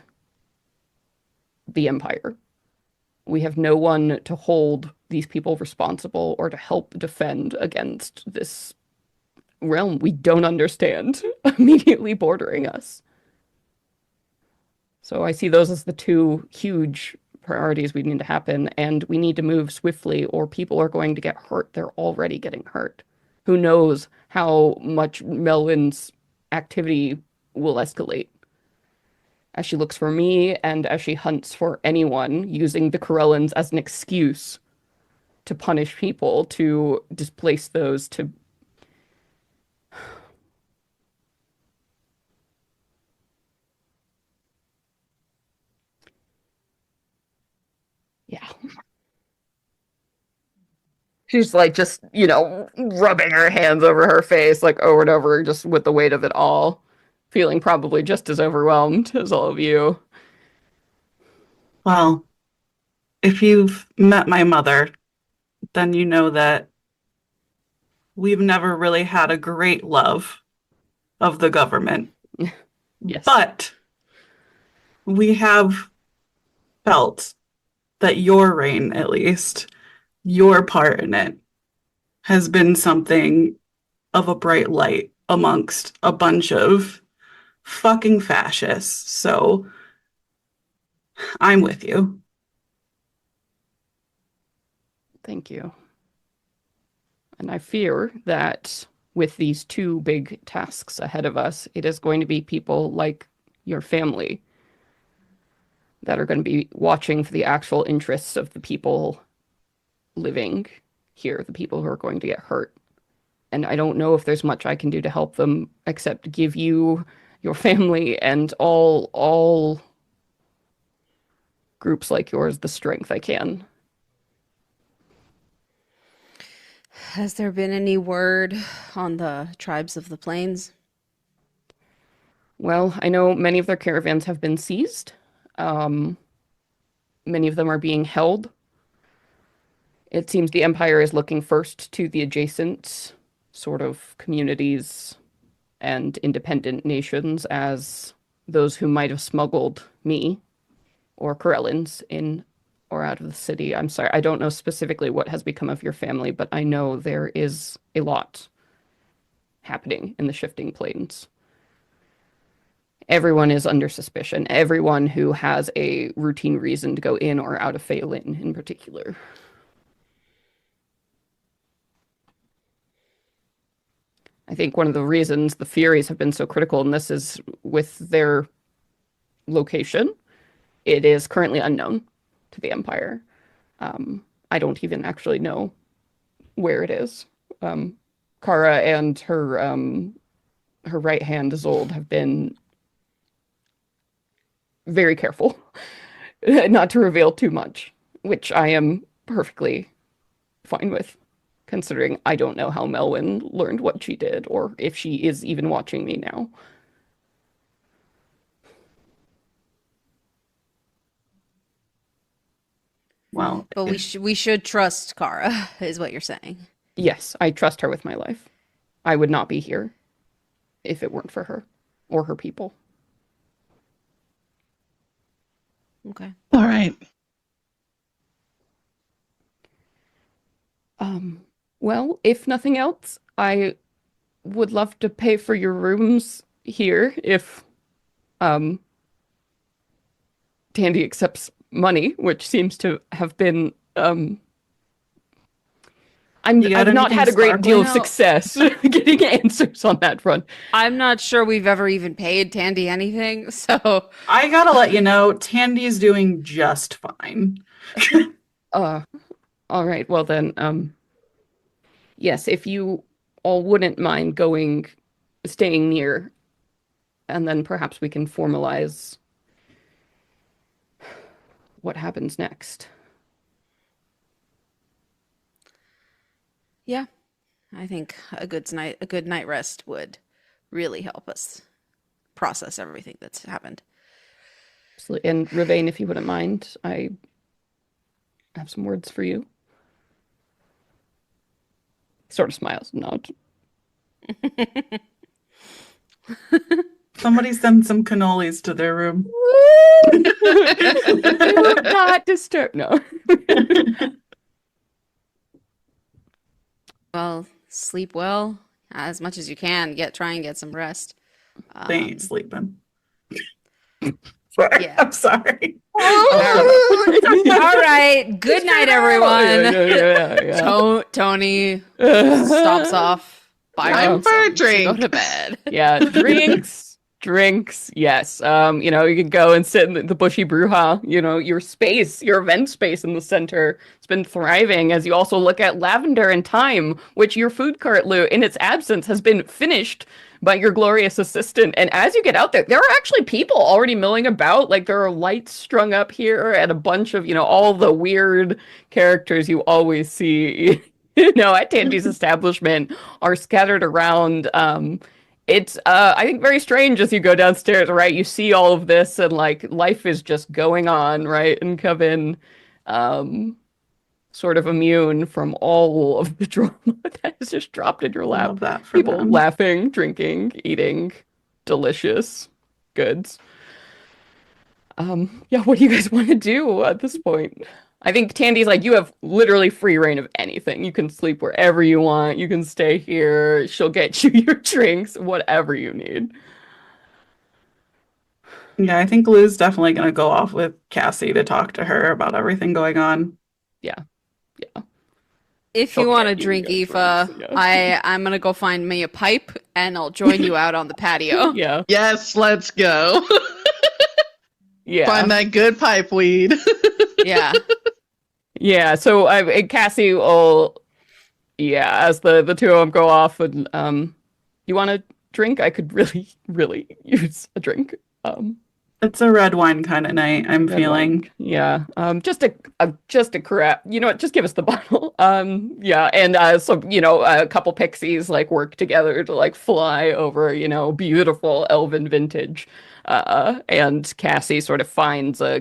the Empire. We have no one to hold these people responsible or to help defend against this realm we don't understand immediately bordering us. So I see those as the two huge priorities we need to happen, and we need to move swiftly or people are going to get hurt. They're already getting hurt. Who knows how much Melwyn's activity will escalate as she looks for me and as she hunts for anyone using the Corellans as an excuse to punish people, to displace those, to yeah. She's like just, rubbing her hands over her face, like over and over, just with the weight of it all, feeling probably just as overwhelmed as all of you. Well, if you've met my mother, then you know that we've never really had a great love of the government. Yes. But we have felt that your reign, at least, your part in it, has been something of a bright light amongst a bunch of fucking fascists. So I'm with you. Thank you. And I fear that with these two big tasks ahead of us, it is going to be people like your family that are going to be watching for the actual interests of the people living here, the people who are going to get hurt. And I don't know if there's much I can do to help them except give you, your family, and all groups like yours the strength I can. Has there been any word on the tribes of the plains? Well, I know many of their caravans have been seized. Um, Many of them are being held. It seems the Empire is looking first to the adjacent sort of communities and independent nations as those who might have smuggled me or Corellans in or out of the city. I'm sorry, I don't know specifically what has become of your family, but I know there is a lot happening in the shifting plains. Everyone is under suspicion. Everyone who has a routine reason to go in or out of Phelan in particular. I think one of the reasons the Furies have been so critical in this is with their location. It is currently unknown to the Empire. I don't even actually know where it is. Kara and her right hand, Isolde, have been very careful not to reveal too much, which I am perfectly fine with, considering I don't know how Melwyn learned what she did or if she is even watching me now. Well, But we should trust Kara, is what you're saying. Yes, I trust her with my life. I would not be here if it weren't for her or her people. Okay. All right. Well, if nothing else, I would love to pay for your rooms here if um Tandy accepts money, which seems to have been you got I've not anything had a great deal of No. success getting answers on that front. I'm not sure we've ever even paid Tandy anything, so I gotta let you know, Tandy's doing just fine. Uh all right, well then, yes, if you all wouldn't mind staying near, and then perhaps we can formalize what happens next. yeah, I think a good night rest would really help us process everything that's happened. Absolutely. And Ravain, if you wouldn't mind, I have some words for you. Sort of smiles, nod. Somebody send some cannolis to their room. Do not disturb. No. Well, sleep well as much as you can. Try and get some rest. They Um, ain't sleeping. Sorry. Yeah. I'm sorry. All right. Good night, everyone. Yeah. Tony stops off by Time for a himself to go drink. to bed. Yeah, drinks, yes. You can go and sit in the bushy bruja, your event space in the center. It's been thriving as you also look at Lavender and Thyme, which your food cart, Lou, in its absence, has been finished by your glorious assistant. And as you get out there are actually people already milling about. Like, there are lights strung up here and a bunch of, all the weird characters you always see, at Tandy's establishment are scattered around. It's I think very strange as you go downstairs, right? You see all of this and like life is just going on, right? And Coven sort of immune from all of the drama that has just dropped in your lap. Love that for People them. laughing, drinking, eating delicious goods. Yeah, what do you guys want to do at this point? I think Tandy's like, you have literally free reign of anything. You can sleep wherever you want. You can stay here. She'll get you your drinks, whatever you need. Yeah, I think Lou's definitely gonna go off with Cassie to talk to her about everything going on. Yeah. If She'll you want to get you drink good Aoife, drinks, yeah. I'm gonna go find me a pipe and I'll join you out on the patio. Yeah. Yes, let's go. Yeah. Find that good pipe weed. Yeah. Yeah. So Cassie will, yeah, as the two of them go off and you want a drink? I could really, really use a drink. Um, It's a red wine kind of night, I'm red wine. feeling. Yeah. Just a crap. You know what? Just give us the bottle. Yeah. And so, a couple pixies like work together to like fly over, beautiful elven vintage. And Cassie sort of finds a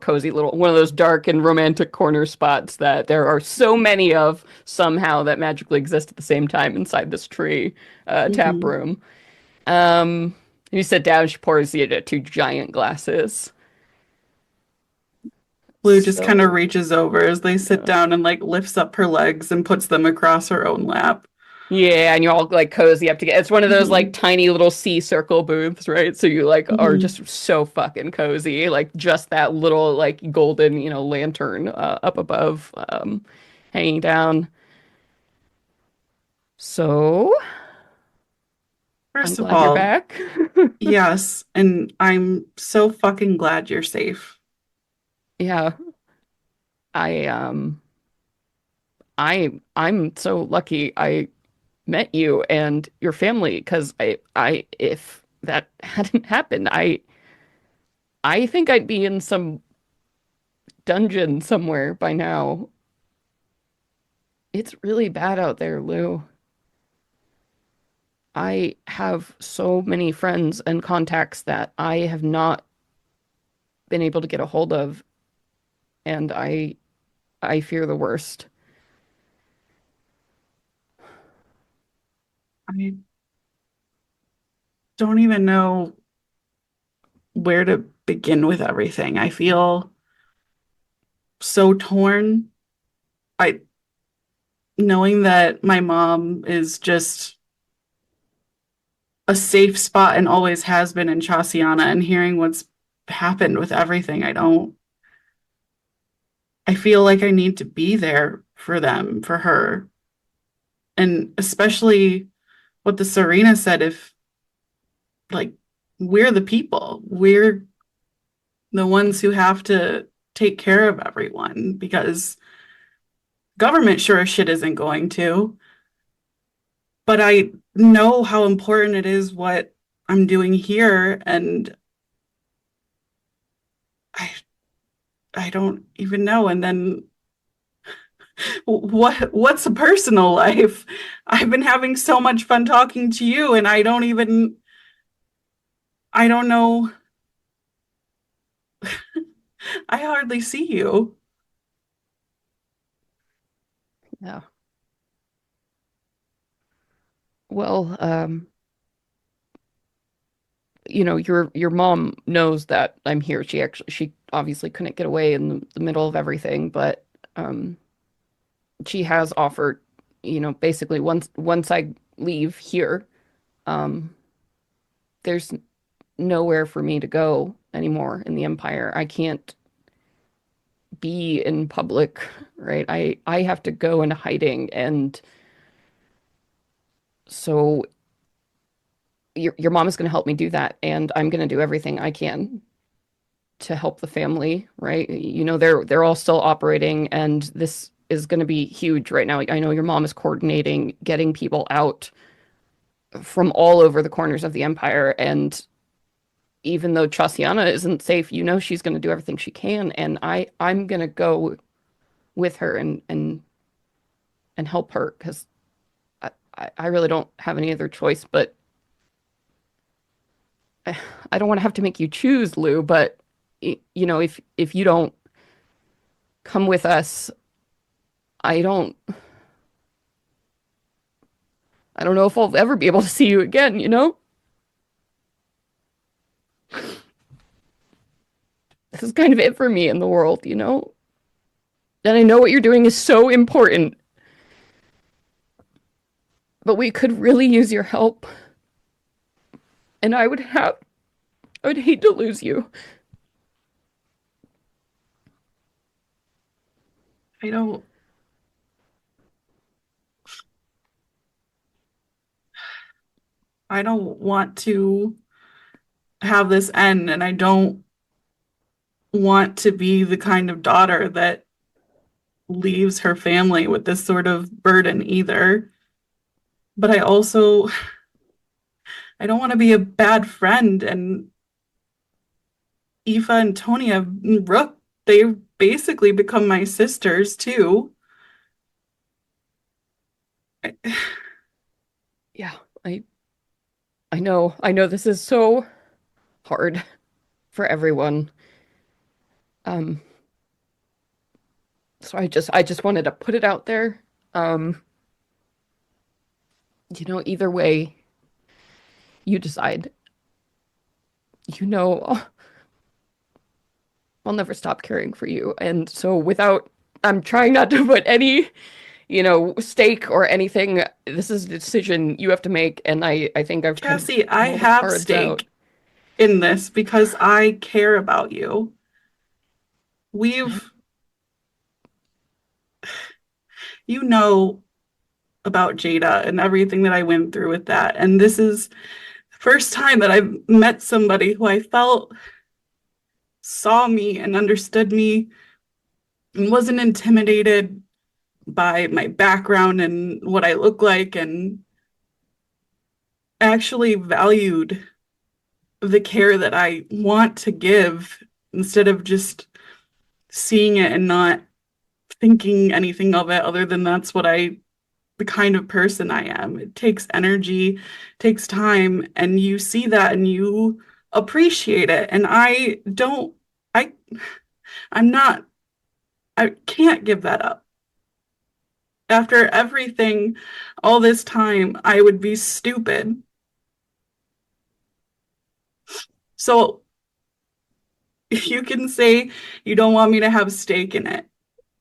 cozy little one of those dark and romantic corner spots that there are so many of somehow that magically exist at the same time inside this tree tap Hmm. room. You sit down, she pours you two giant glasses. Blue just kind of So, reaches over as they sit yeah. down and like lifts up her legs and puts them across her own lap. Yeah, and you're all like cozy up together. It's one of those like Hmm. tiny little sea circle booths, right? So you like are Hmm. just so fucking cozy. Like just that little like golden, lantern up above, hanging down. So I'm First of glad you're all, back. yes, and I'm so fucking glad you're safe. Yeah, I um I'm so lucky I met you and your family because I if that hadn't happened, I think I'd be in some dungeon somewhere by now. It's really bad out there, Lou. I have so many friends and contacts that I have not been able to get a hold of, and I fear the worst. I don't even know where to begin with everything. I feel so torn. I knowing that my mom is just a safe spot and always has been in Chasiana and hearing what's happened with everything, I feel like I need to be there for them, for her. And especially what the Serena said, if like we're the people, we're the ones who have to take care of everyone because government sure as shit isn't going to. But I know how important it is what I'm doing here, and I I don't even know. And then what's a personal life? I've been having so much fun talking to you, and I don't know. I hardly see you. Yeah. Well, your mom knows that I'm here. She obviously couldn't get away in the middle of everything, but um she has offered, basically once I leave here, um there's nowhere for me to go anymore in the Empire. I can't be in public, right? I have to go into hiding, and so your mom is going to help me do that, and I'm going to do everything I can to help the family, right? They're all still operating, and this is going to be huge right now. I know your mom is coordinating getting people out from all over the corners of the Empire, and even though Chasiana isn't safe, she's going to do everything she can, and I'm going to go with her and help her because I really don't have any other choice. But I don't want to have to make you choose, Lou. But if you don't come with us, I don't I don't know if I'll ever be able to see you again. This is kind of it for me in the world. And I know what you're doing is so important, but we could really use your help. And I would hate to lose you. I don't I don't want to have this end, and I don't want to be the kind of daughter that leaves her family with this sort of burden either. But I don't want to be a bad friend. And Aoife and Tonya and Rook, they basically become my sisters too. Yeah, I know this is so hard for everyone. Um, so I just wanted to put it out there. Um, either way you decide, you know, I'll never stop caring for you. And so I'm trying not to put any, stake or anything. This is a decision you have to make, and I think I've kind of Cassie, put I all the have cards out. stake in this because I care about you. We've, you know about Jada and everything that I went through with that. And this is the first time that I've met somebody who I felt saw me and understood me and wasn't intimidated by my background and what I look like and actually valued the care that I want to give instead of just seeing it and not thinking anything of it other than the kind of person I am. It takes energy, takes time, and you see that and you appreciate it. And I, I'm not, I can't give that up. After everything, all this time, I would be stupid. So you can say you don't want me to have a stake in it,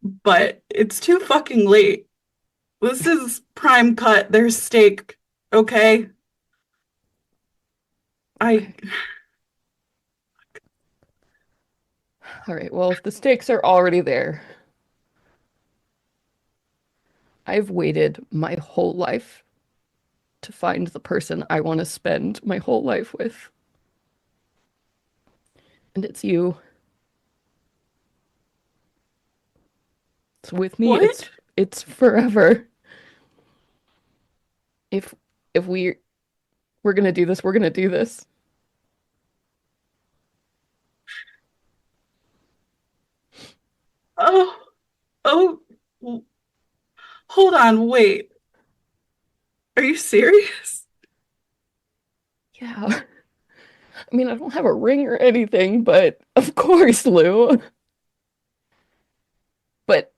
but it's too fucking late. This is prime cut. There's steak. Okay. I Okay. All right. Well, if the stakes are already there, I've waited my whole life to find the person I want to spend my whole life with. And it's you. So with me, what? it's forever. If if we're gonna do this, we're gonna do this. Oh, oh, hold on, wait. Are you serious? Yeah. I mean, I don't have a ring or anything, but of course, Lou. But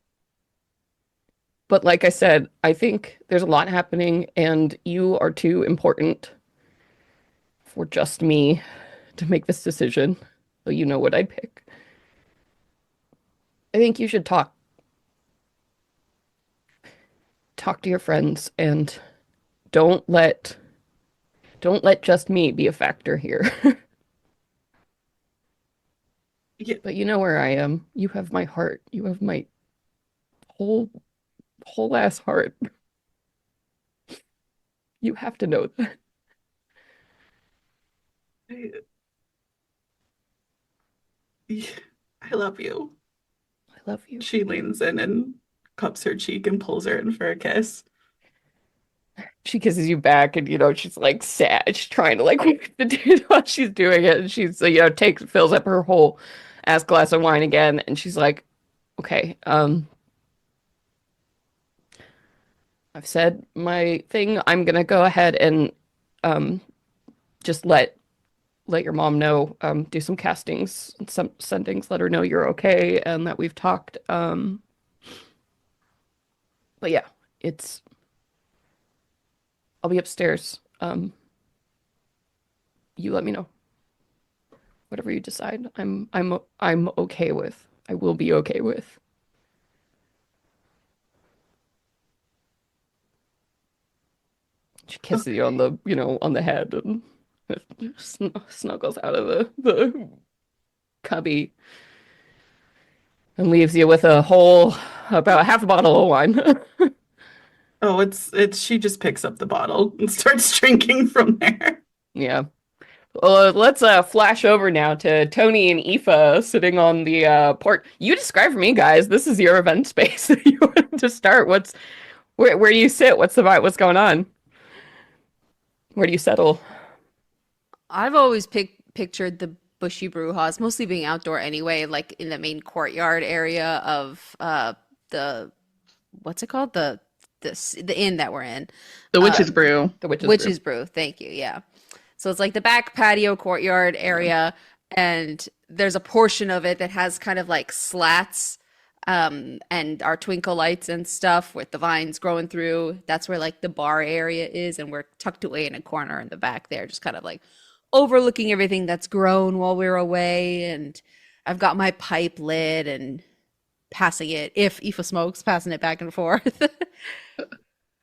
but like I said, I think there's a lot happening and you are too important for just me to make this decision. So you know what I'd pick. I think you should talk to your friends and don't let don't let just me be a factor here. Yeah, But you know where I am. You have my heart. You have my whole whole ass heart. You have to know that. I, I love you. I love you. She leans in and cups her cheek and pulls her in for a kiss. She kisses you back and she's like sad. She's trying to like wipe the tears while she's doing it. And she's takes fills up her whole ass glass of wine again and she's like, okay, I've said my thing. I'm gonna go ahead and um just let your mom know, do some castings, some sendings, let her know you're okay and that we've talked. But yeah, it's I'll be upstairs. You let me know. Whatever you decide, I'm okay with. I will be okay with. She kisses you on Okay. the head and snuggles out of the cubby and leaves you with a whole about half a bottle of wine. Oh, it's she just picks up the bottle and starts drinking from there. Yeah. Well, let's flash over now to Tony and Aoife sitting on the port. You describe for me, guys. This is your event space. You want to start. Where do you sit? What's the vibe? What's going on? Where do you settle? I've always pictured the Bushy Brew House mostly being outdoor anyway, like in the main courtyard area of the what's it called? The inn that we're in. The Witch's Brew. The witch's brew. Witch's Brew. Thank you. Yeah. So it's like the back patio courtyard area, and there's a portion of it that has kind of like slats, and our twinkle lights and stuff with the vines growing through. That's where like the bar area is, and we're tucked away in a corner in the back there, just kind of like overlooking everything that's grown while we're away. And I've got my pipe lit and passing it, if Aoife smokes, passing it back and forth.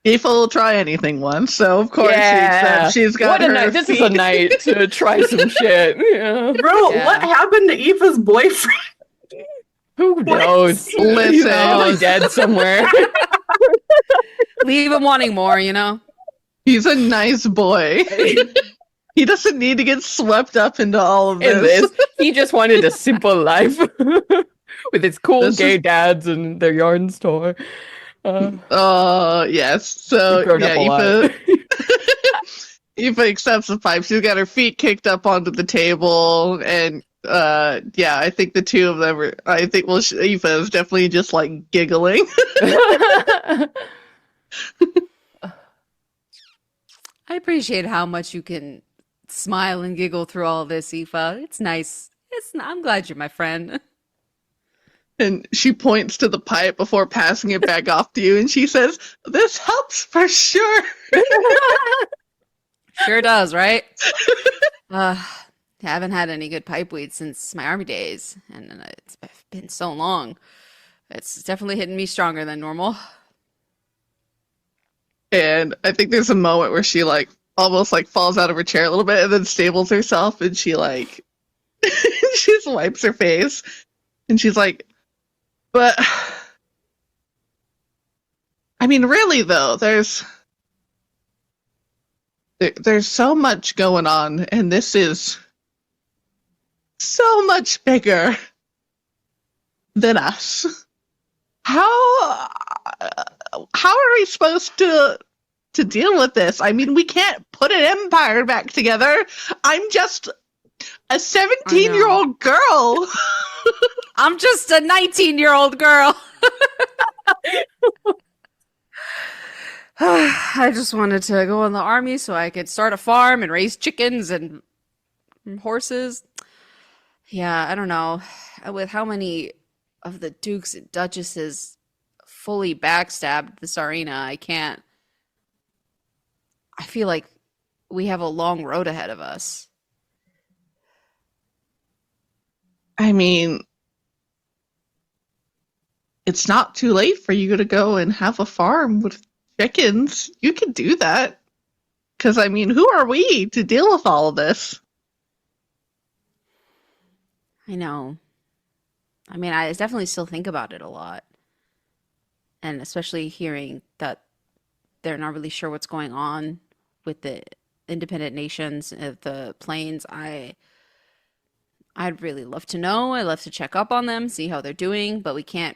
Aoife will try anything once, so of course Yeah. she's got What a her night. This is feet. a night to try some shit. Yeah. Bro, Yeah. what happened to Aoife's boyfriend? Who knows? Listen. He's probably dead somewhere. Leave him wanting more, you know? He's a nice boy. He doesn't need to get swept up into all of In this. this, he just wanted a simple life with his cool This gay is- dads and their yarn store. Yes. So We've grown yeah, up a lot. Aoife accepts the pipe. She's got her feet kicked up onto the table, and yeah, I think the two of them are. I think Aoife is definitely just like giggling. I appreciate how much you can smile and giggle through all this, Aoife. It's nice. I'm glad you're my friend. And she points to the pipe before passing it back off to you, and she says, "This helps for sure." Sure does, right? Haven't had any good pipe weed since my army days, and it's been so long. It's definitely hitting me stronger than normal. And I think there's a moment where she like almost like falls out of her chair a little bit and then stables herself, and she like she just wipes her face, and she's like, "But I mean, really though, there's so much going on, and this is so much bigger than us. How are we supposed to deal with this? I mean, we can't put an empire back together. I'm just a 17-year-old girl." I'm just a 19-year-old girl. I just wanted to go in the army so I could start a farm and raise chickens and horses. Yeah, I don't know. With how many of the dukes and duchesses fully backstabbed the tsarina, I feel like we have a long road ahead of us. I mean, it's not too late for you to go and have a farm with chickens. You can do that. Because, I mean, who are we to deal with all of this? I know. I mean, I definitely still think about it a lot. And especially hearing that they're not really sure what's going on with the independent nations of the plains. I'd really love to know. I'd love to check up on them, see how they're doing, but we can't,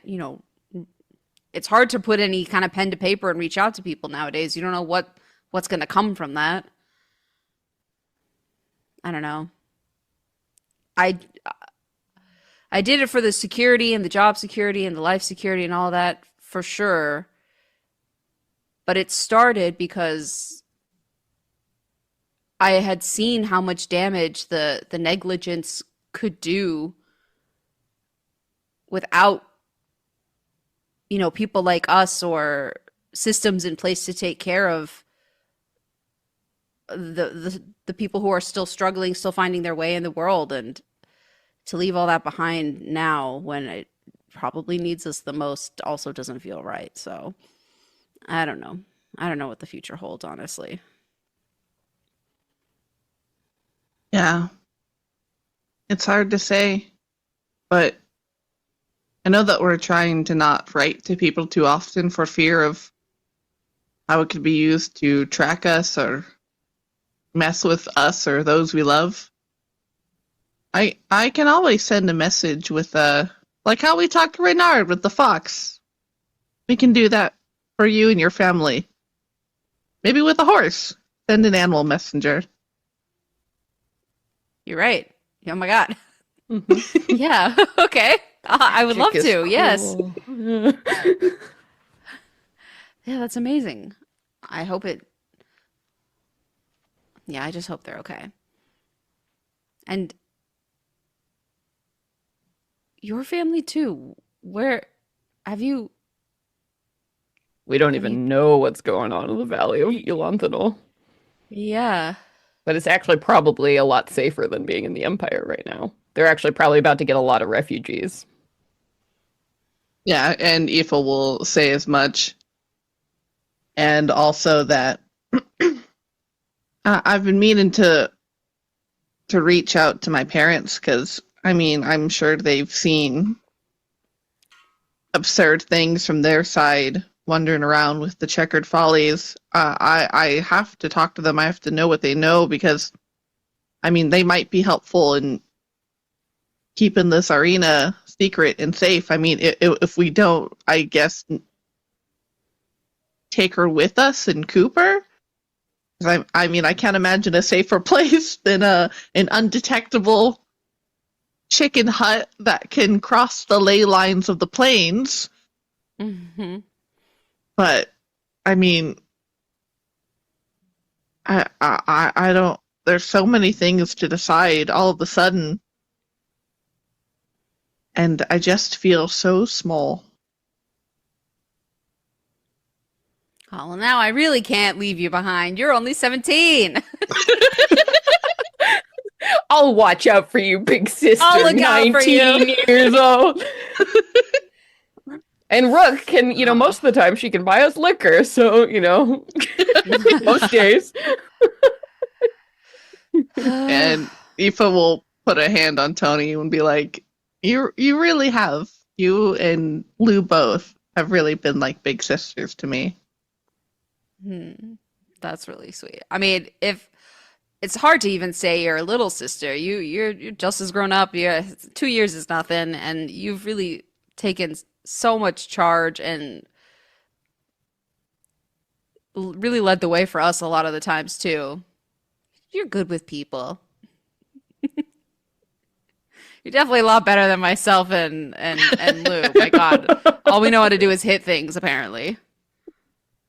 it's hard to put any kind of pen to paper and reach out to people nowadays. You don't know what's going to come from that. I don't know. I did it for the security and the job security and the life security and all that for sure. But it started because I had seen how much damage the negligence could do without, people like us or systems in place to take care of the people who are still struggling, still finding their way in the world, and to leave all that behind now when it probably needs us the most also doesn't feel right. So I don't know. I don't know what the future holds, honestly. Yeah. It's hard to say, but I know that we're trying to not write to people too often for fear of how it could be used to track us or mess with us or those we love, I can always send a message with like how we talked to Reynard with the fox. We can do that for you and your family. Maybe with a horse. Send an animal messenger. You're right. Oh my God. Mhm. Yeah. Okay. I would love Magic is to. Yes. cool. Yeah, that's amazing. I hope it. Yeah, I just hope they're okay. And your family too. Where have you We don't have you even know what's going on in the Valley of Elanthanol. Yeah. But it's actually probably a lot safer than being in the Empire right now. They're actually probably about to get a lot of refugees. Yeah, and Aoife will say as much. And also that I've been meaning to reach out to my parents because I mean I'm sure they've seen absurd things from their side wandering around with the checkered follies. I have to talk to them. I have to know what they know because I mean they might be helpful in keeping this arena secret and safe. I mean if we don't, I guess take her with us and Cooper. I mean, I can't imagine a safer place than an undetectable chicken hut that can cross the ley lines of the plains. Hmm. But I mean, I don't. There's so many things to decide all of a sudden, and I just feel so small. Oh, well, now I really can't leave you behind. You're only 17. I'll watch out for you, big sister. I'll look out for you. 19 years old. And Rook can, most of the time she can buy us liquor, so, most days. And Aoife will put a hand on Tony and be like, "You really have. You and Lou both have really been like big sisters to me." That's really sweet. I mean, if it's hard to even say you're a little sister, you're just as grown up. Yeah, 2 years is nothing, and you've really taken so much charge and really led the way for us a lot of the times too. You're good with people. You're definitely a lot better than myself and Lou. My God, all we know how to do is hit things apparently.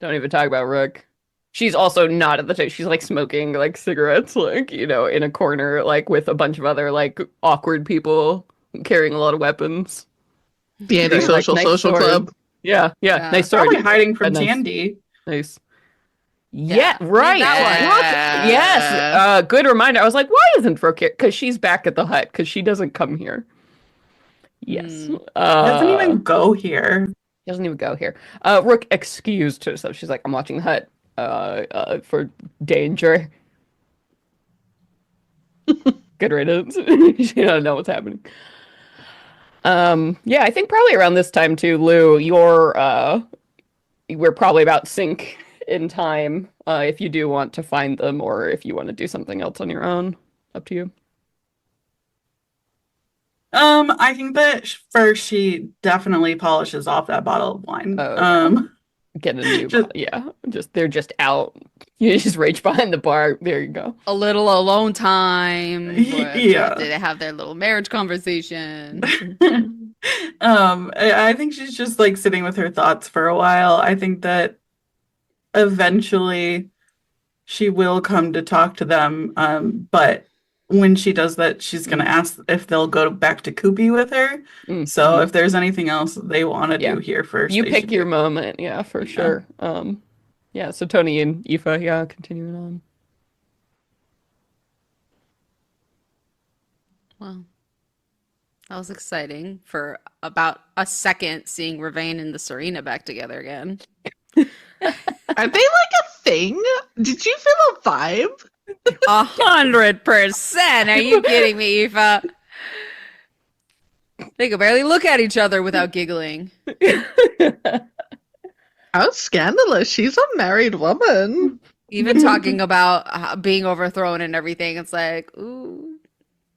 Don't even talk about Rook. She's also not at the time. She's like smoking like cigarettes, like, in a corner, like with a bunch of other like awkward people carrying a lot of weapons. The Very, antisocial nice social sword. club. Yeah, Yeah. nice sword. Probably hiding from Nice. Tandy. Nice. Yeah, Yeah, right. that one. Rook. Yes. Good reminder. I was like, why isn't Rook here? Because she's back at the hut, because she doesn't come here. Yes. Doesn't even go here. Doesn't even go here. Rook excused herself. She's like, I'm watching the hut for danger. Good riddance. She don't know what's happening. Yeah, I think probably around this time too, Lou, we're probably about sync in time, if you do want to find them or if you want to do something else on your own. Up to you. I think that first she definitely polishes off that bottle of wine. Oh, get a new Just- yeah. They're just out. You just reach behind the bar. There you go. A little alone time. Yeah. They have their little marriage conversation. I think she's just like sitting with her thoughts for a while. I think that eventually she will come to talk to them. But when she does that, she's gonna ask if they'll go back to Koopy with her. Mm. So if there's anything else they want to Yeah. do here first, You they pick should your do. moment, yeah, for sure. Yeah, so Tony and Aoife, yeah, continuing on. Well, that was exciting for about a second seeing Ravane and the Tsarina back together again. Are they like a thing? Did you feel a vibe? 100%. Are you kidding me, Aoife? They could barely look at each other without giggling. How scandalous. She's a married woman. Even talking about being overthrown and everything, it's like, ooh,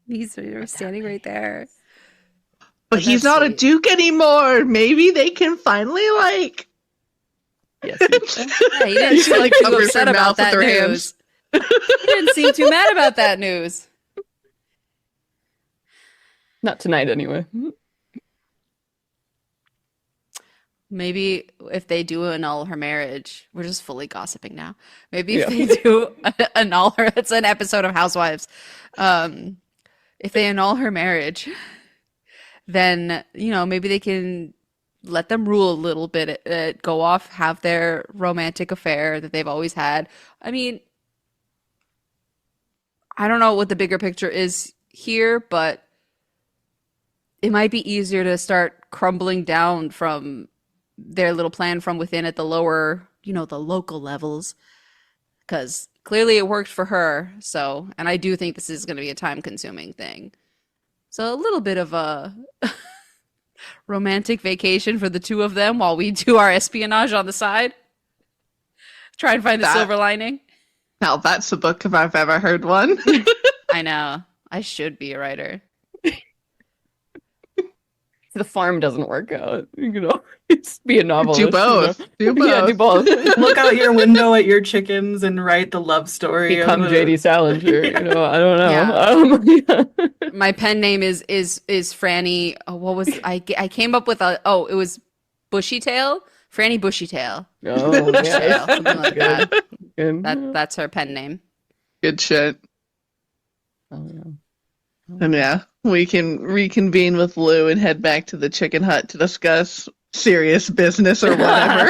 he's standing right there. But he's that's not a sweet. duke anymore. Maybe they can finally like. Yes, you can. Yeah, he didn't She, seem like, too covers her upset about mouth with that her news. hands. He didn't seem too mad about that news. Not tonight, anyway. Maybe if they do annul her marriage, we're just fully gossiping now. Maybe if Yeah. they do annul her, it's an episode of Housewives. If they annul her marriage, then, maybe they can let them rule a little bit, go off, have their romantic affair that they've always had. I mean, I don't know what the bigger picture is here, but it might be easier to start crumbling down from their little plan from within at the lower, the local levels. Because clearly it worked for her. So, and I do think this is going to be a time consuming thing. So, a little bit of a romantic vacation for the two of them while we do our espionage on the side. Try and find the silver lining. Now that's a book if I've ever heard one. I know. I should be a writer. The farm doesn't work out. It's be a novelist. Do both. Do both. Yeah, do both. Look out your window at your chickens and write the love story. Become of JD Salinger. I don't know. Yeah. My pen name is Franny. Oh, what was I came up with it was Bushy Tail. Franny Bushy Tail. Oh, Bushy yeah. Tail, something like that. Good. That's her pen name. Good shit. Oh, yeah. And yeah, we can reconvene with Lou and head back to the chicken hut to discuss serious business or whatever.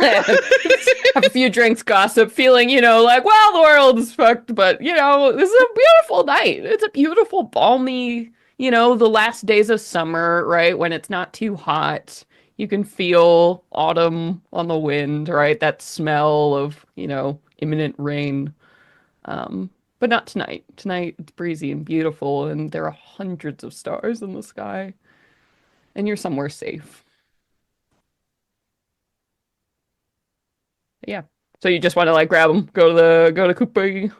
Have a few drinks, gossip, feeling, like, well, the world is fucked, but, this is a beautiful night. It's a beautiful, balmy, the last days of summer, right? When it's not too hot. You can feel autumn on the wind, right? That smell of, imminent rain. But not tonight. Tonight it's breezy and beautiful, and there are hundreds of stars in the sky, and you're somewhere safe. Yeah. So you just want to like grab them, go to Cooper.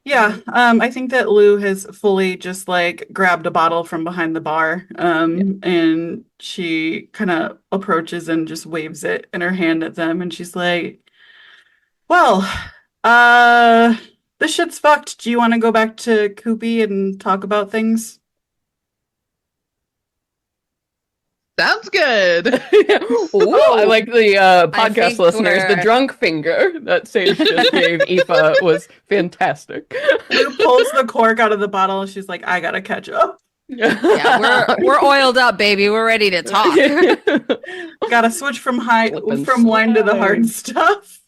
Yeah, I think that Lou has fully just like grabbed a bottle from behind the bar, and she kind of approaches and just waves it in her hand at them, and she's like, "Well, this shit's fucked. Do you want to go back to Koopy and talk about things?" Sounds good. Ooh, I like the podcast think listeners. The we're- drunk finger that Sage just gave Aoife was fantastic. Lou pulls the cork out of the bottle, and she's like, "I gotta catch up. Yeah, we're oiled up, baby. We're ready to talk. Gotta switch from Slip and wine to the hard slide. stuff."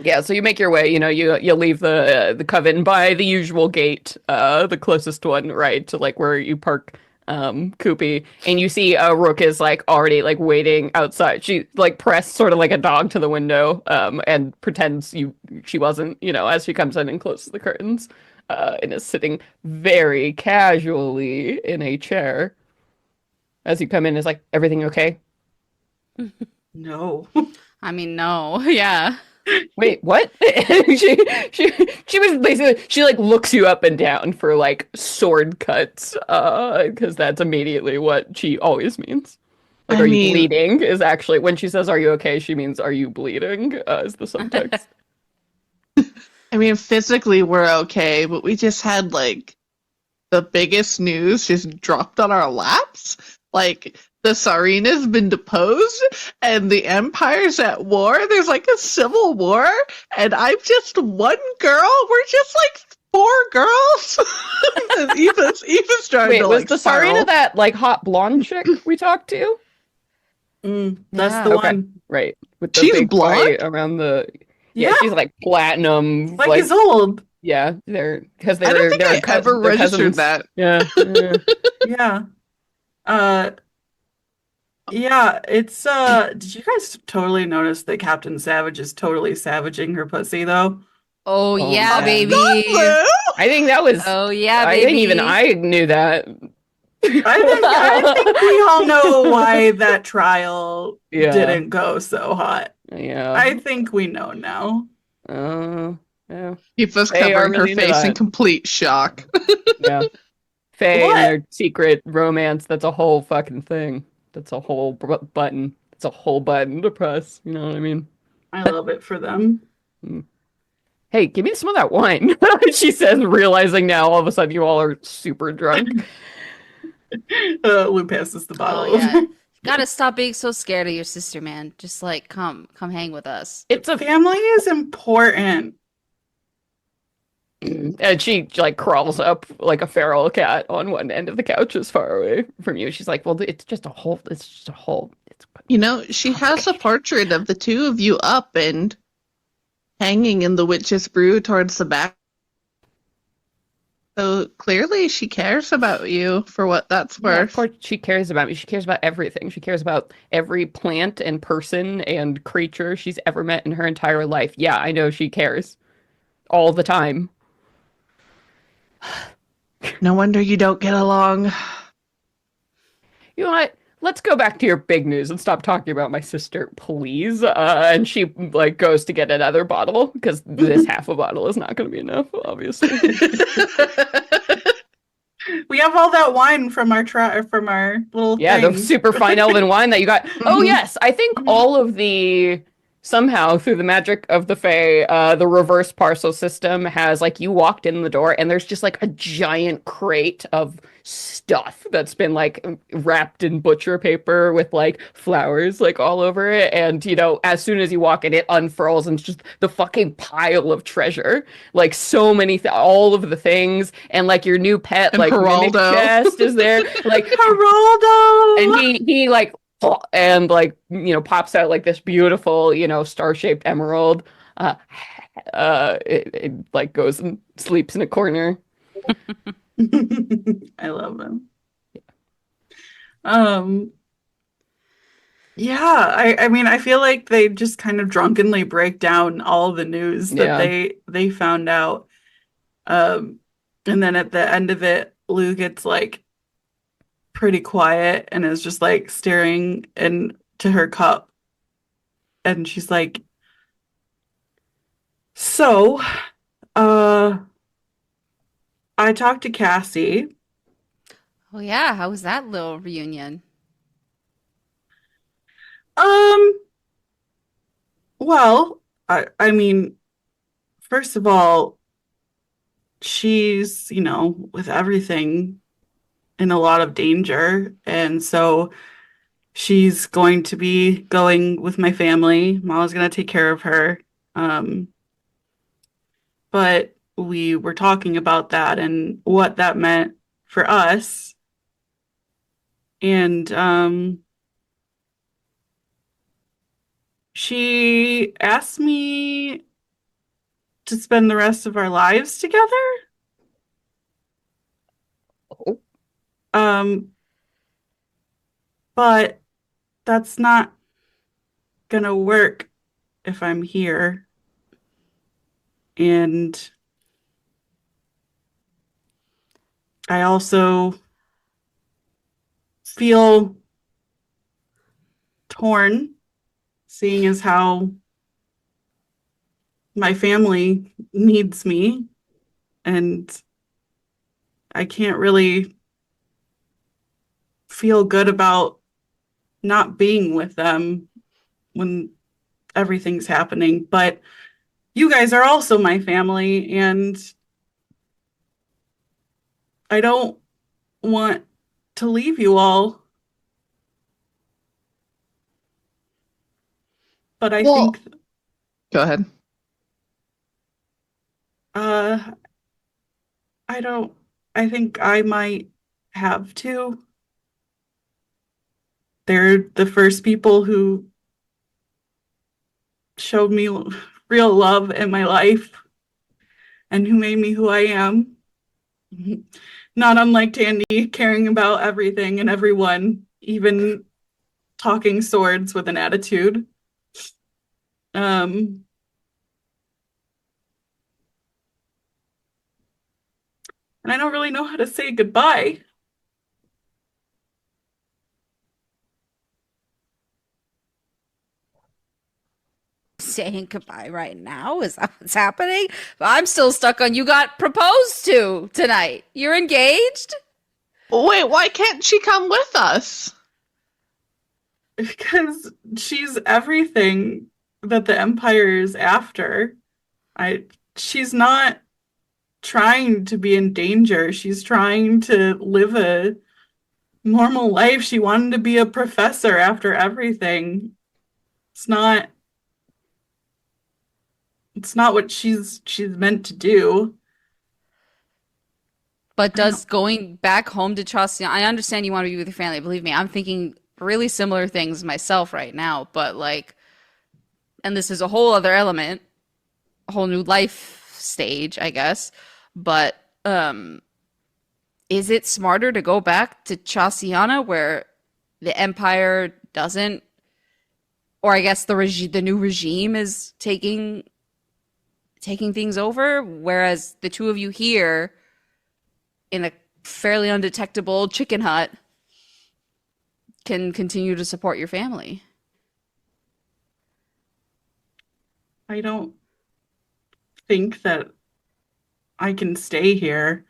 Yeah, so you make your way, you leave the coven by the usual gate, the closest one, right, to like where you park Koopy, and you see Rook is like already like waiting outside. She like pressed sort of like a dog to the window, and pretends she wasn't, as she comes in and closes the curtains, and is sitting very casually in a chair. As you come in, is like, everything okay? No. I mean, no. Yeah. Wait, what? she was basically, she like looks you up and down for like sword cuts, because that's immediately what she always means. Like, are you bleeding? Is actually when she says, "Are you okay?" She means, "Are you bleeding?" Is the subtext. I mean, physically we're okay, but we just had like the biggest news just dropped on our laps. Like, the tsarina's been deposed and the empire's at war. There's like a civil war, and I'm just one girl. We're just like four girls. And Eva's starting Wait, to was like the spiral. Tsarina that like hot blonde chick we talked to? That's Yeah. the Okay. one. Right. With the She's big blonde? white around the Yeah, she's like platinum, like his old. yeah, because I don't think I ever they're registered cousins. that. Yeah. Yeah. Yeah, it's did you guys totally notice that Captain Savage is totally savaging her pussy though? Oh, Oh, yeah, man. baby. Lou! I think that was Oh, yeah, I baby. think even I knew that. I think we all know why that trial Yeah. didn't go so hot. Yeah. I think we know now. Uh, yeah. Tifa's They are covering her really into face in that. complete shock. Yeah. Faye and What? their secret romance, that's a whole fucking thing. That's a whole button. It's a whole button to press. You know what I mean? I love it for them. Mm. Hey, give me some of that wine, she says, realizing now all of a sudden you all are super drunk. Lou passes the Oh bottle yeah. over. Gotta stop being so scared of your sister, man. Just like come hang with us. It's a Family is important. and she like crawls up like a feral cat on one end of the couch as far away from you. She's like, "Well, it's just a hole. It's just a hole. It's You know, she has a complicated." portrait of the two of you up and hanging in the witch's brew towards the back. So clearly she cares about you for what that's Yeah, of worth. course she cares about me. She cares about everything. She cares about every plant and person and creature she's ever met in her entire life. Yeah, I know she cares all the time. No wonder you don't get along. You know what? Let's go back to your big news and stop talking about my sister, please. And she like goes to get another bottle because this half a bottle is not going to be enough, obviously. We have all that wine from our from our little Yeah, the thing. super fine elven wine that you got. Oh Mhm. yes, I think all of the somehow through the magic of the Fae, the reverse parcel system has like you walked in the door and there's just like a giant crate of stuff that's been like wrapped in butcher paper with like flowers like all over it. And you know, as soon as you walk in, it unfurls and it's just the fucking pile of treasure. Like so many, all of the things, and like your new pet, And like mimic Geraldo. chest is there. Like and Geraldo! he like and like you know pops out like this beautiful you know star-shaped emerald uh it like goes and sleeps in a corner. I love him. Um, yeah, I mean I feel like they just kind of drunkenly break down all the news that Yeah, they found out. Um, and then at the end of it, Lou gets like pretty quiet and is just like staring into her cup. And she's like, so, uh, I talked to Cassie. Oh yeah, how was that little reunion? Um, well, I mean, first of all, she's, with everything in a lot of danger. And so she's going to be going with my family. Mama's going to take care of her. Um, but we were talking about that and what that meant for us. And she asked me to spend the rest of our lives together. oh, Um, but that's not gonna work if I'm here. And I also feel torn, seeing as how my family needs me, and I can't really feel good about not being with them when everything's happening. But you guys are also my family, and I don't want to leave you all. But I Well, think go ahead. uh I don't I think I might have to. They're the first people who showed me real love in my life and who made me who I am. Not unlike Tandy, caring about everything and everyone, even talking swords with an attitude. Um, and I don't really know how to say goodbye. saying goodbye right now? Is that what's happening? I'm still stuck on you got proposed to tonight. You're engaged? Wait, why can't she come with us? Because she's everything that the Empire is after. I she's not trying to be in danger. She's trying to live a normal life. She wanted to be a professor after everything. It's not it's not what she's meant to do. But I don't does going back home to Chaucian, I understand you want to be with your family. Believe me, I'm thinking really similar things myself right now. But like, and this is a whole other element, a whole new life stage, I guess. But is it smarter to go back to Chauciana where the Empire doesn't, or I guess the new regime is taking things over, whereas the two of you here in a fairly undetectable chicken hut can continue to support your family. I don't think that I can stay here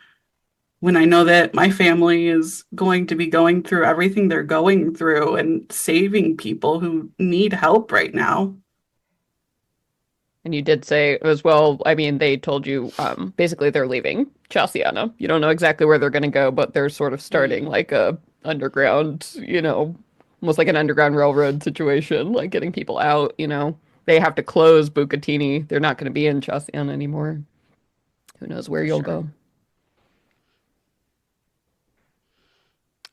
when I know that my family is going to be going through everything they're going through and saving people who need help right now. And you did say as well, I mean, they told you basically they're leaving Chalciana. You don't know exactly where they're going to go, but they're sort of starting like a underground, almost like an underground railroad situation, like getting people out, you know. They have to close Bucatini. They're not going to be in Chalciana anymore. Who knows where For you'll sure. go.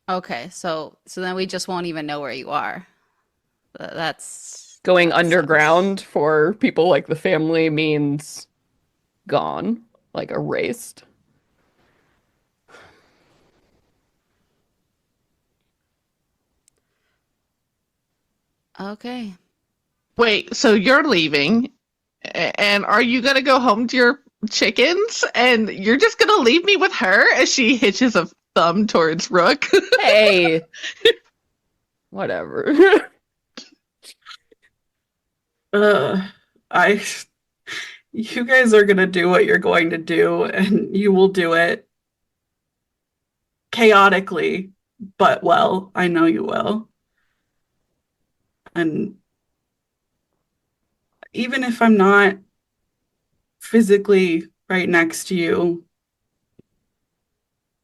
Okay, so then we just won't even know where you are. Going That sucks. underground for people like the family means gone, like erased. Okay. Wait, so you're leaving, and are you gonna go home to your chickens, and you're just gonna leave me with her as she hitches a thumb towards Rook? Hey, whatever. Uh, I, you guys are gonna do what you're going to do, and you will do it chaotically, but well, I know you will. And even if I'm not physically right next to you,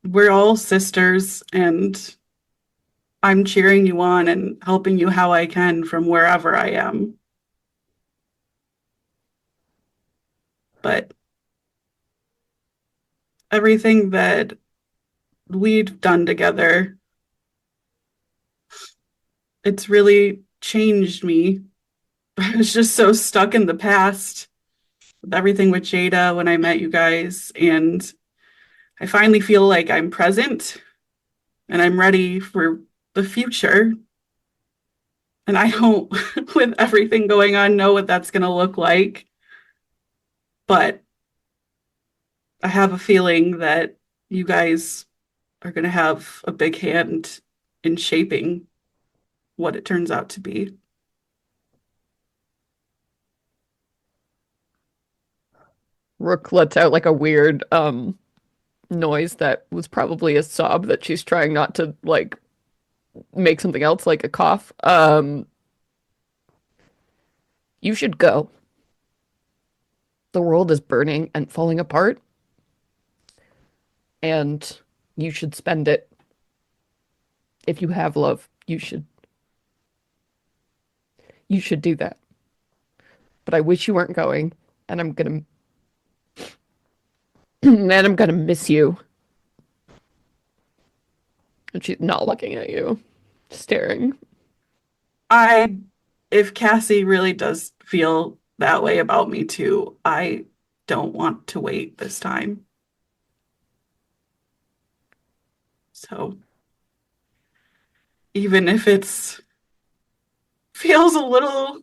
we're all sisters, and I'm cheering you on and helping you how I can from wherever I am. But everything that we've done together, it's really changed me. I was just so stuck in the past with everything with Jada when I met you guys, and I finally feel like I'm present and I'm ready for the future. And I don't, with everything going on, know what that's going to look like. But I have a feeling that you guys are going to have a big hand in shaping what it turns out to be. Rook lets out like a weird noise that was probably a sob that she's trying not to like make something else like a cough. You should go. The world is burning and falling apart, and you should spend it. If you have love, you should do that. But I wish you weren't going, and I'm gonna and I'm gonna miss you. And she's not looking at you, staring. I, if Cassie really does feel that way about me too, I don't want to wait this time. So even if it's feels a little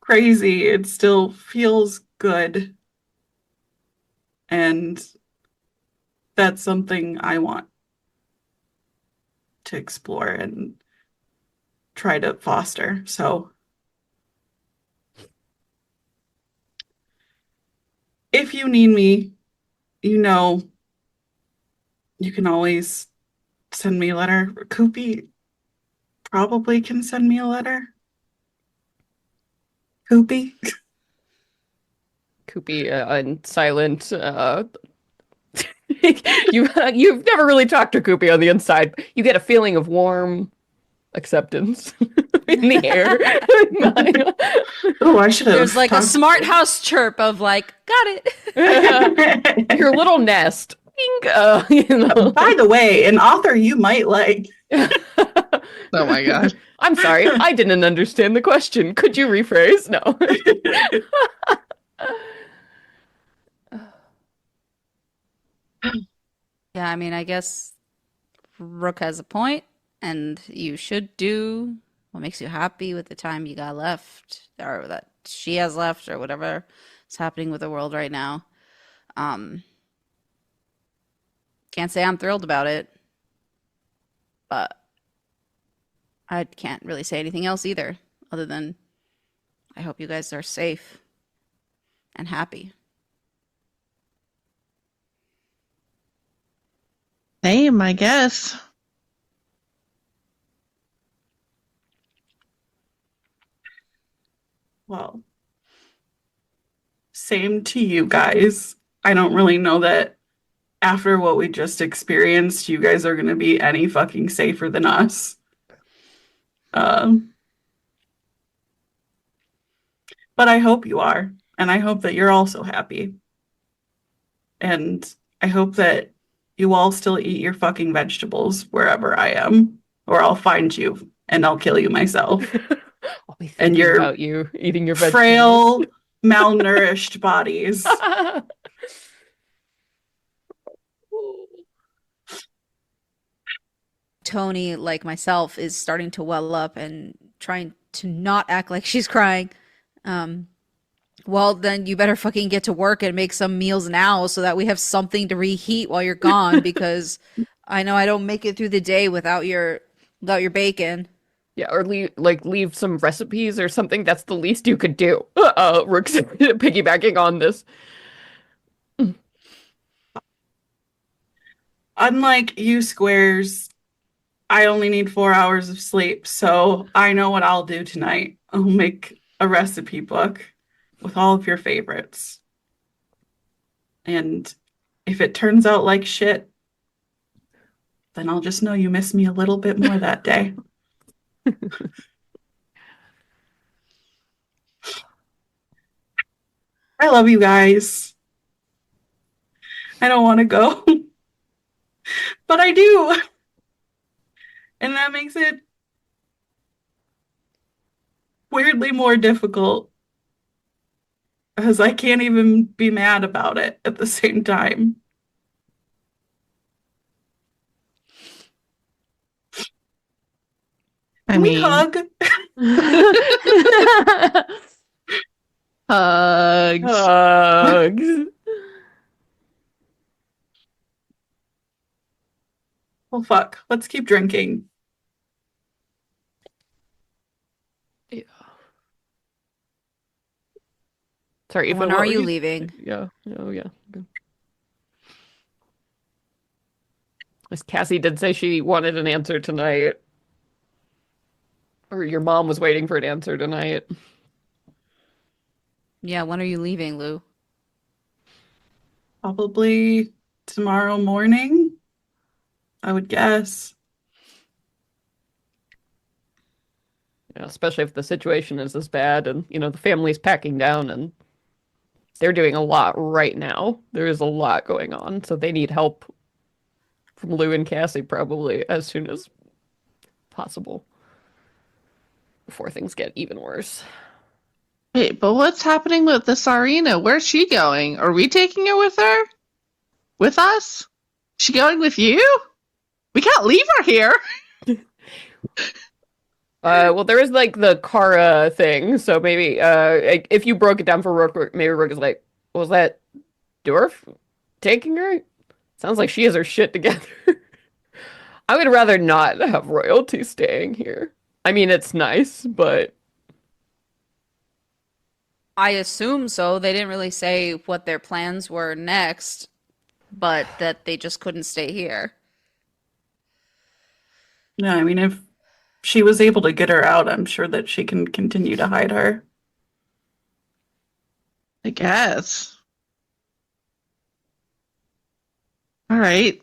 crazy, it still feels good. And that's something I want to explore and try to foster. So if you need me, you know, you can always send me a letter. Koopy probably can send me a letter. Koopy. Koopy and silent. You've never really talked to Koopy on the inside. You get a feeling of warm acceptance in the air. Oh, I should There's have like a talked. smart house chirp of like, got Your little nest. Bing, you know. By the way, an author you might like. Oh my god. I'm sorry, I didn't understand the question. Could you rephrase? No. Yeah, I mean, I guess Rook has a point, and you should do what makes you happy with the time you got left, or that she has left, or whatever is happening with the world right now. Um, can't say I'm thrilled about it, but I can't really say anything else either, other than I hope you guys are safe and happy. Same, I guess. Well, same to you guys. I don't really know that after what we just experienced, you guys are going to be any fucking safer than us. Um, but I hope you are. And I hope that you're also happy. And I hope that you all still eat your fucking vegetables wherever I am, or I'll find you and I'll kill you myself. I'll be And thinking your about you eating your vegetables. frail, malnourished bodies. Tony, like myself, is starting to well up and trying to not act like she's crying. Um, well, then you better fucking get to work and make some meals now so that we have something to reheat while you're gone because I know I don't make it through the day without your bacon. Yeah, or leave some recipes or something. That's the least you could do. Rook's piggybacking on this. Unlike you squares, I only need 4 hours of sleep, so I know what I'll do tonight. I'll make a recipe book with all of your favorites. And if it turns out like shit, then I'll just know you miss me a little bit more that day. I love you guys. I don't want to go, but I do. And that makes it weirdly more difficult because I can't even be mad about it at the same time. I Can we mean, hug? hugs. Hugs. Well, fuck. Let's keep drinking. Yeah. Sorry, if When what are were you leaving? Yeah. Oh, yeah. Okay. As Cassie did say she wanted an answer tonight. Or your mom was waiting for an answer tonight. Yeah, when are you leaving, Lou? Probably tomorrow morning, I would guess. Yeah, especially if the situation is this bad and, the family's packing down and they're doing a lot right now. There is a lot going on, so they need help from Lou and Cassie probably as soon as possible before things get even worse. Wait, but what's happening with the tsarina? Where's she going? Are we taking her with her? With us? She going with you? We can't leave her here. Well, there is like the Kara thing, so maybe if you broke it down for Rook, maybe Rook is like, was that Dwarf taking her? Sounds like she has her shit together. I would rather not have royalty staying here. I mean, it's nice, but I assume so. They didn't really say what their plans were next, but that they just couldn't stay here. Yeah, I mean, if she was able to get her out, I'm sure that she can continue to hide her. I guess. All right.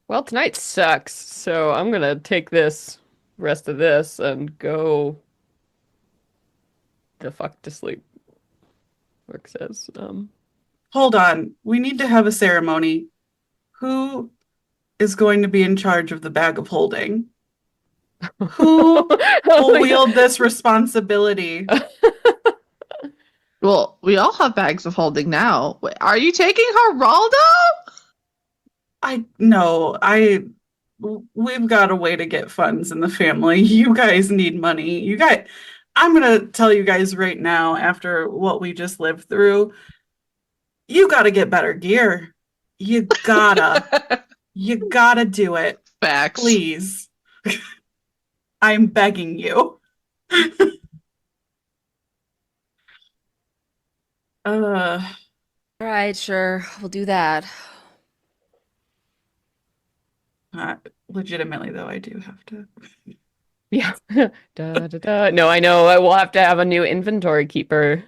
Well, tonight sucks, so I'm gonna take this rest of this and go the fuck to sleep. Work says. Hold on. We need to have a ceremony. Who is going to be in charge of the bag of holding? Who Oh will my wield this responsibility? God. Well, we all have bags of holding now. Wait, are you taking Geraldo? I no, I we've got a way to get funds in the family. You guys need money. I'm gonna tell you guys right now, after what we just lived through, you gotta get better gear. You gotta. You gotta do it. Facts. Please. I'm begging you. Uh, All right, sure, we'll do that. uh, Legitimately though, I do have to. Yeah. Da, da, da. No, I know. I will have to have a new inventory keeper.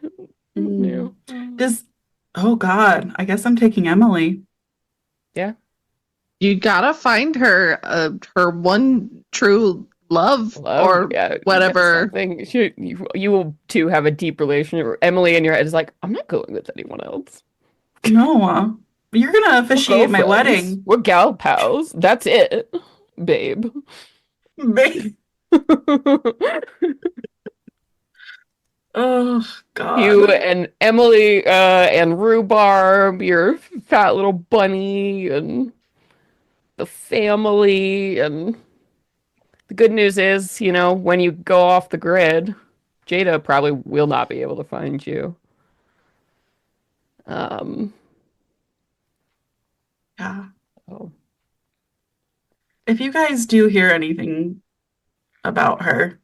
Mm. New. Does Oh God, I guess I'm taking Emily. Yeah. You gotta find her, her one true love Love. or Yeah. whatever. Something. You will too have a deep relationship. Emily in your head is like, I'm not going with anyone else. No, you're gonna We're officiate my girlfriends. wedding. We're gal pals. That's it, babe. Ba- Oh You God. and Emily and Rhubarb, your fat little bunny, and the family. And the good news is, when you go off the grid, Jada probably will not be able to find you. Um, Yeah. oh. If you guys do hear anything about her,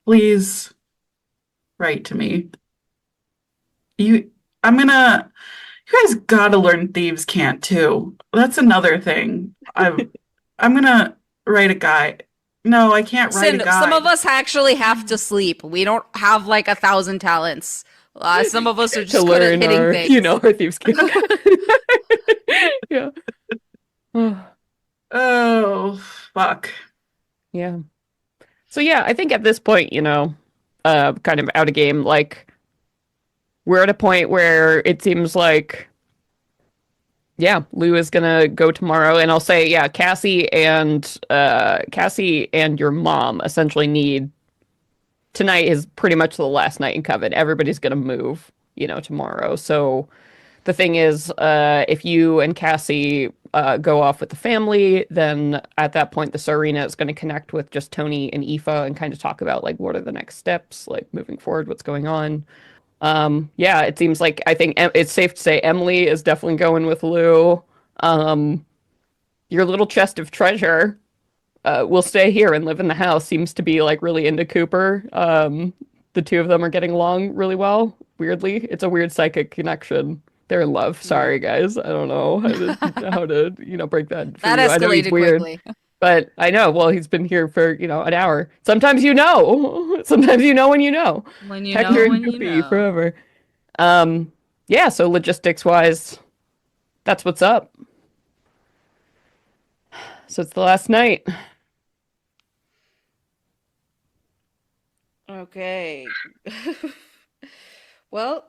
please write to me. You, I'm gonna, you guys gotta learn thieves can't too. That's another thing. I'm gonna write a guide. No, I can't write a Listen, some of guide. us actually have to sleep. We don't have like 1,000 talents. Some of us are To just good at learn hitting our, things. our thieves' king. Yeah. Oh, fuck. Yeah. So yeah, I think at this point, kind of out of game, like we're at a point where it seems like, yeah, Lou is gonna go tomorrow, and I'll say, yeah, Cassie and your mom essentially need tonight is pretty much the last night in Coven. Everybody's gonna move, tomorrow. So the thing is, if you and Cassie go off with the family, then at that point, the tsarina is going to connect with just Tony and Aoife and kind of talk about like what are the next steps, like moving forward, what's going on. Yeah, it seems like I think it's safe to say Emily is definitely going with Lou. Um, your little chest of treasure will stay here and live in the house. Seems to be like really into Cooper. The two of them are getting along really well. Weirdly, it's a weird psychic connection. They're in love. Yeah. Sorry, guys. I don't know how to break that for That you. I know he's escalated weird, quickly. but I know. Well, he's been here for an hour. Sometimes you know. Sometimes you know when you know. When you Hector know, and when you Goopy know. forever. Yeah. So logistics wise, that's what's up. So it's the last night. Okay. Well,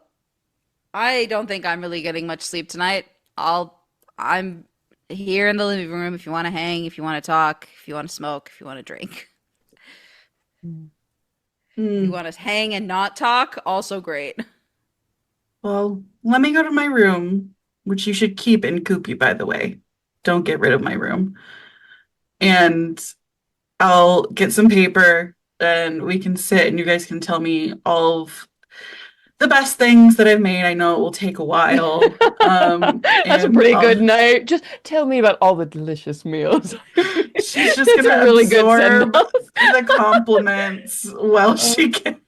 I don't think I'm really getting much sleep tonight. I'm here in the living room if you want to hang, if you want to talk, if you want to smoke, if you want to drink. If you Hmm. want to hang and not talk, also great. Well, let me go to my room, which you should keep in Coopy, by the way. Don't get rid of my room. And I'll get some paper and we can sit and you guys can tell me all of the best things that I've made. I know it will take a while. That's a And pretty good night. Just tell me about all the delicious meals. she's just It's a gonna really good send absorb off. the compliments while Oh, she can.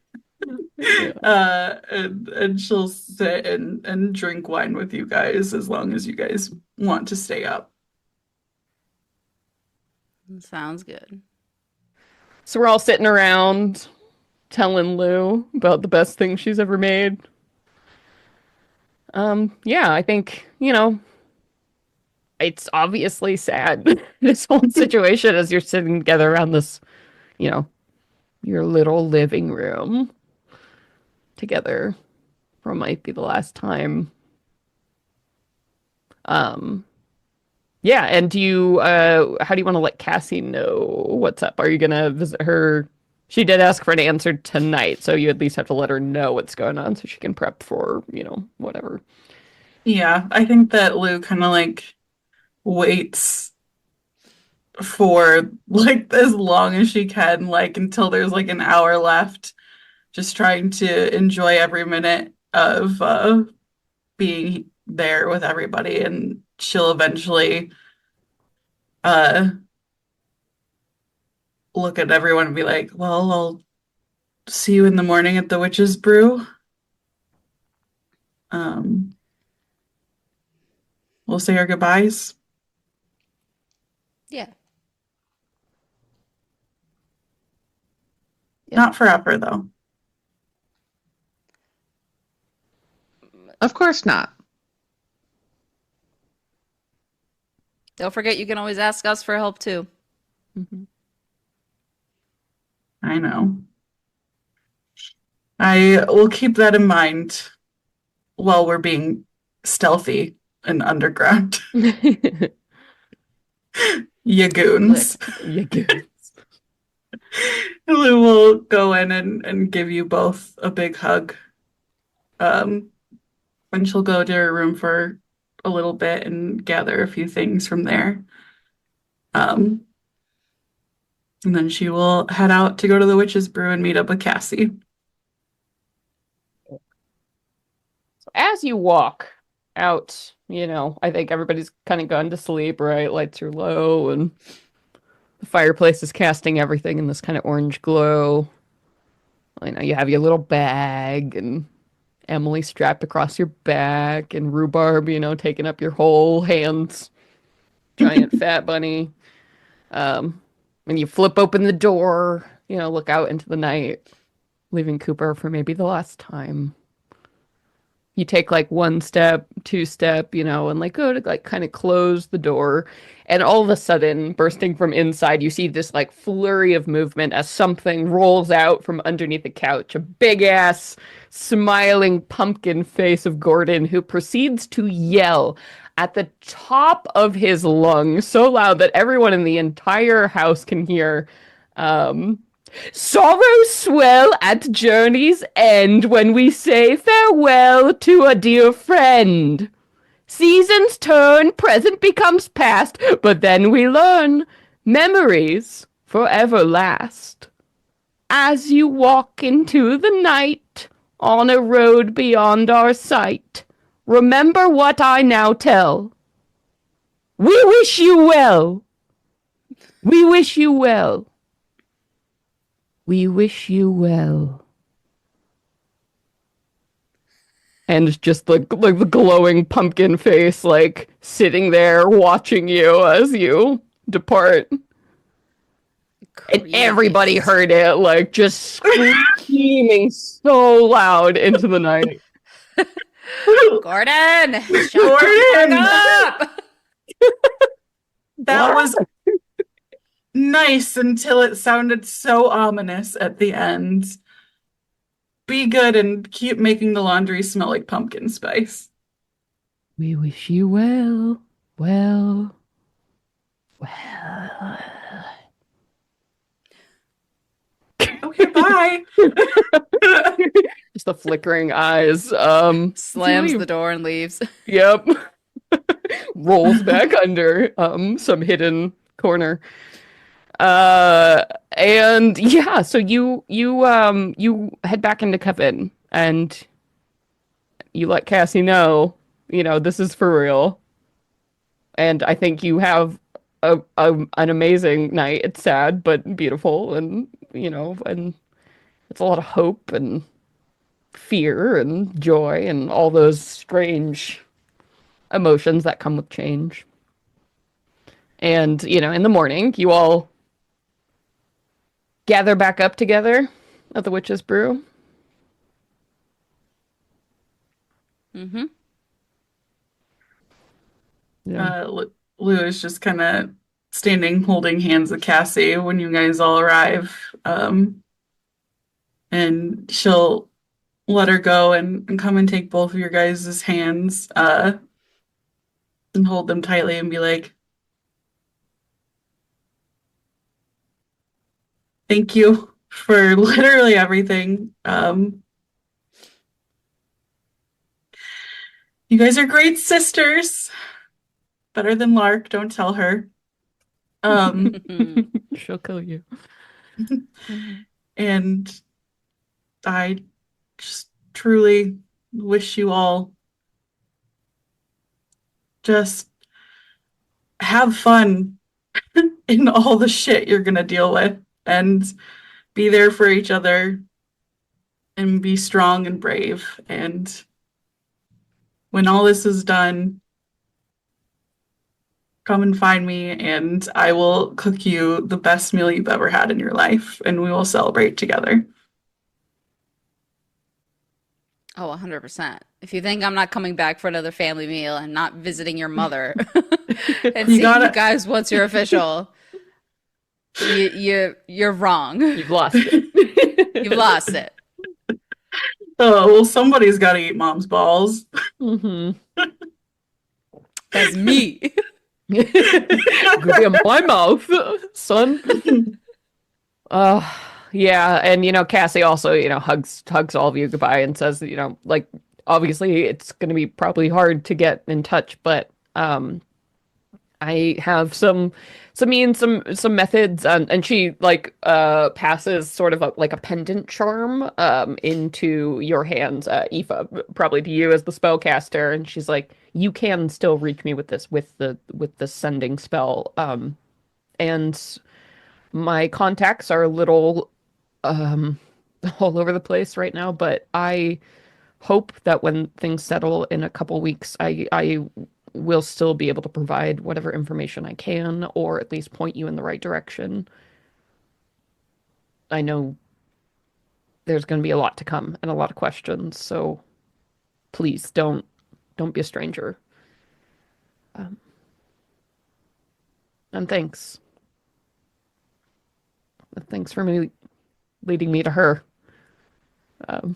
yeah. And she'll sit and drink wine with you guys as long as you guys want to stay up. Sounds good. So we're all sitting around telling Lou about the best thing she's ever made. Yeah, I think, it's obviously sad, this whole situation as you're sitting together around this, you know, your little living room together for might be the last time. Um, yeah, and how do you want to let Cassie know what's up? Are you gonna visit her? She did ask for an answer tonight, so you at least have to let her know what's going on so she can prep for, whatever. Yeah, I think that Lou kind of like waits for like as long as she can, like until there's like an hour left, just trying to enjoy every minute of being there with everybody, and she'll eventually uh look at everyone and be like, "Well, I'll see you in the morning at the witch's brew. Um, we'll say our goodbyes. Yeah. Yep. Not forever, though." Of course not. Don't forget you can always ask us for help too. Mhm. I know. I will keep that in mind while we're being stealthy and underground. You goons. You good. Lou will go in and give you both a big hug. Um, and she'll go to her room for a little bit and gather a few things from there. Um, and then she will head out to go to the witch's brew and meet up with Cassie. As you walk out, I think everybody's kind of gone to sleep, right? Lights are low and the fireplace is casting everything in this kind of orange glow. I know you have your little bag and Emily strapped across your back and rhubarb, taking up your whole hands. Giant fat bunny. And you flip open the door, look out into the night, leaving Cooper for maybe the last time. You take like one step, two step, and like go to like kind of close the door. And all of a sudden, bursting from inside, you see this like flurry of movement as something rolls out from underneath the couch. A big ass, smiling pumpkin face of Gordon who proceeds to yell at the top of his lungs so loud that everyone in the entire house can hear. Um, Sorrows swell at journey's end when we say farewell to a dear friend. Seasons turn, present becomes past, but then we learn memories forever last. As you walk into the night on a road beyond our sight, remember what I now tell. We wish you well. We wish you well. We wish you well. And just like the glowing pumpkin face, like sitting there watching you as you depart. And everybody Creepiest. heard it, like just screaming so loud into the night. Gordon, shut Gordon! the fuck up! That was nice until it sounded so ominous at the end. Be good and keep making the laundry smell like pumpkin spice. We wish you well, well, well. Okay, bye. Just the flickering eyes. Slams the door and leaves. Yep. Rolls back under some hidden corner. And yeah, so you head back into Coven and you let Cassie know, this is for real. And I think you have an amazing night. It's sad, but beautiful. And, and it's a lot of hope and fear and joy and all those strange emotions that come with change. And, in the morning, you all gather back up together at the Witch's Brew. Mm-hmm. Yeah. Lou is just kind of standing holding hands with Cassie when you guys all arrive. And she'll let her go and come and take both of your guys' hands and hold them tightly and be like, thank you for literally everything. You guys are great sisters. Better than Lark, don't tell her. She'll kill you. And I just truly wish you all just have fun in all the shit you're gonna deal with and be there for each other and be strong and brave. And when all this is done, come and find me and I will cook you the best meal you've ever had in your life and we will celebrate together. Oh, 100%. If you think I'm not coming back for another family meal and not visiting your mother and You seeing gotta you guys once you're official, you're wrong. You've lost it. You've lost it. Oh, well, somebody's got to eat mom's balls. Hmm. That's me. Could be in my mouth, son. Uh, yeah, and Cassie also, hugs all of you goodbye and says, like obviously it's going to be probably hard to get in touch, but I have some means, some methods, and she like passes sort of like a pendant charm into your hands, Aoife, probably to you as the spellcaster, and she's like, you can still reach me with this with the sending spell, and my contacts are a little um all over the place right now, but I hope that when things settle in a couple weeks, I will still be able to provide whatever information I can, or at least point you in the right direction. I know there's going to be a lot to come and a lot of questions, so please don't be a stranger. Um, and thanks for me leading me to her. Um,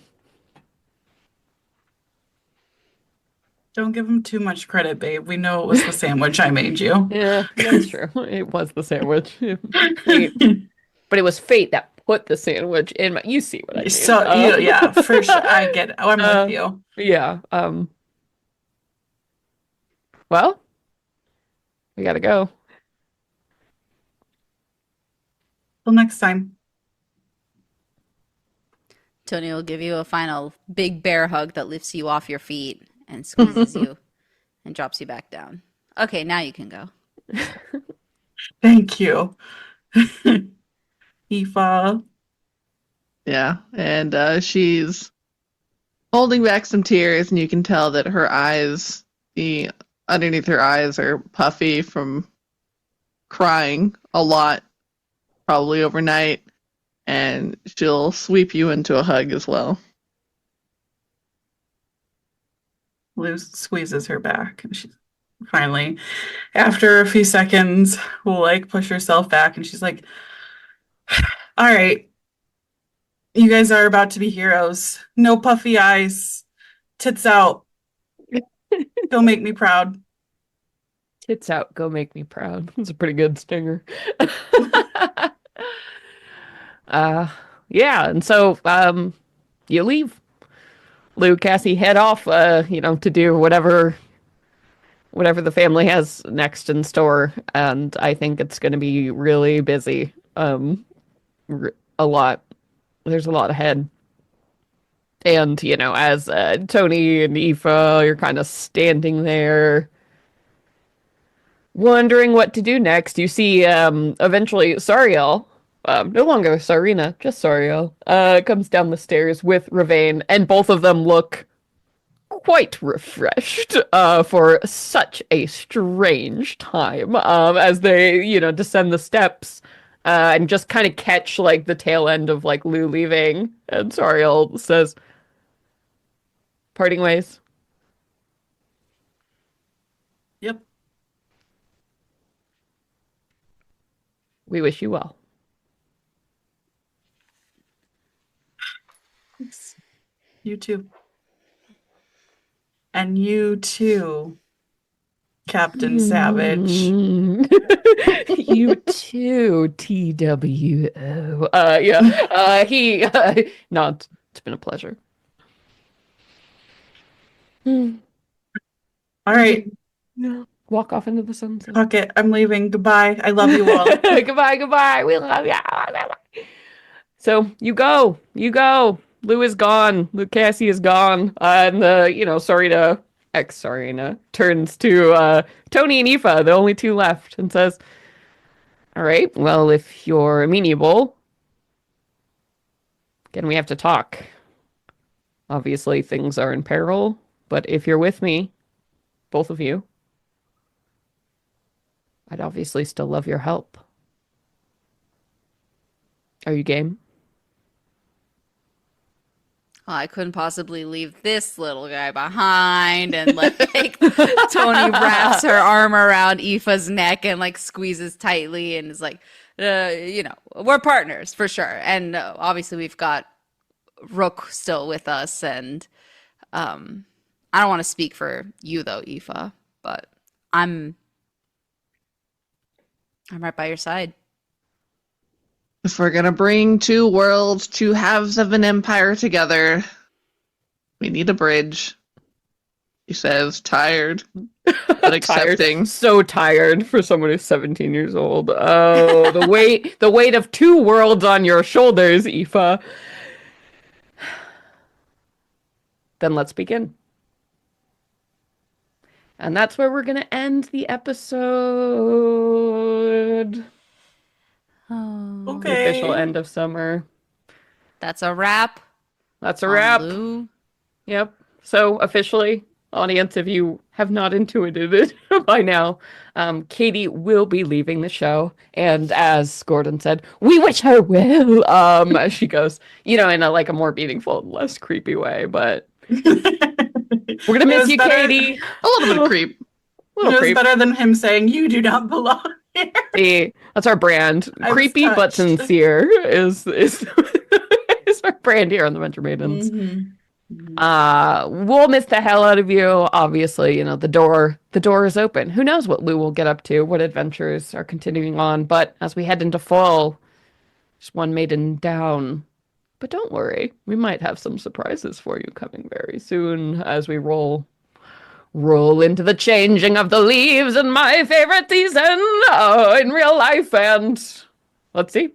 Don't give him too much credit, babe. We know it was the sandwich I made you. yeah, that's true. It was the sandwich. Fate. But it was fate that put the sandwich in my. You see what I mean? So, yeah, for sure. I get it. Oh, I'm with you. Yeah. Well, we gotta go. Till next time. Tony will give you a final big bear hug that lifts you off your feet and squeezes you and drops you back down. Okay, now you can go. Thank you. Aoife. Yeah, and she's holding back some tears, and you can tell that her eyes, the underneath her eyes, are puffy from crying a lot, probably overnight, and she'll sweep you into a hug as well. Lou squeezes her back and she finally, after a few seconds, will like push herself back and she's like, all right, you guys are about to be heroes. No puffy eyes. Tits out. Don't make me proud. Tits out, go make me proud. It's a pretty good stinger. uh yeah, and so you leave. Lou, Cassie head off to do whatever the family has next in store, and I think it's going to be really busy. A lot. There's a lot ahead. And, as Tony and Aoife, you're kind of standing there wondering what to do next. You see, eventually, Sariel, no longer Tsarina, just Sariel, comes down the stairs with Ravain, and both of them look quite refreshed for such a strange time as they, descend the steps and just kind of catch like the tail end of like Lou leaving. And Sariel says, parting ways. Yep. We wish you well. You too. And you too, Captain Savage. You too, TWO. Yeah. He nods. It's been a pleasure. All right. Yeah. Walk off into the sunset. Fuck it. I'm leaving. Goodbye. I love you all. Goodbye. We love you. So you go. Lou is gone. Lou Cassie is gone. And Sarina, ex-Sarina, turns to Tony and Aoife, the only two left, and says, all right, well, if you're amenable, again, we have to talk. Obviously, things are in peril, but if you're with me, both of you, I'd obviously still love your help. Are you game? I couldn't possibly leave this little guy behind. And like Tony wraps her arm around Aoife's neck and like squeezes tightly and is like, we're partners for sure. And obviously we've got Rook still with us. And I don't want to speak for you though, Aoife, but I'm right by your side. If we're gonna bring two worlds, two halves of an empire together, we need a bridge. He says, tired, but accepting. Tired. So tired for someone who's 17 years old. Oh, the weight of two worlds on your shoulders, Aoife. Then let's begin. And that's where we're going to end the episode. Oh, The Okay. official end of summer. that's a wrap. That's a on wrap. Lou. Yep. So officially, audience, if you have not intuited it by now, Katie will be leaving the show. And as Gordon said, we wish her well. As she goes, in a more meaningful and less creepy way. But we're gonna miss you, Katie. A little bit of creep. Little It was creep. better than him saying, "You do not belong here." See, that's our brand. I was Creepy but touched. sincere is is our brand here on the Venture Maidens. Mhm. We'll miss the hell out of you. Obviously, the door is open. Who knows what Lou will get up to, what adventures are continuing on. But as we head into fall, just one maiden down. But don't worry, we might have some surprises for you coming very soon as we roll into the changing of the leaves in my favorite season in real life. And let's see.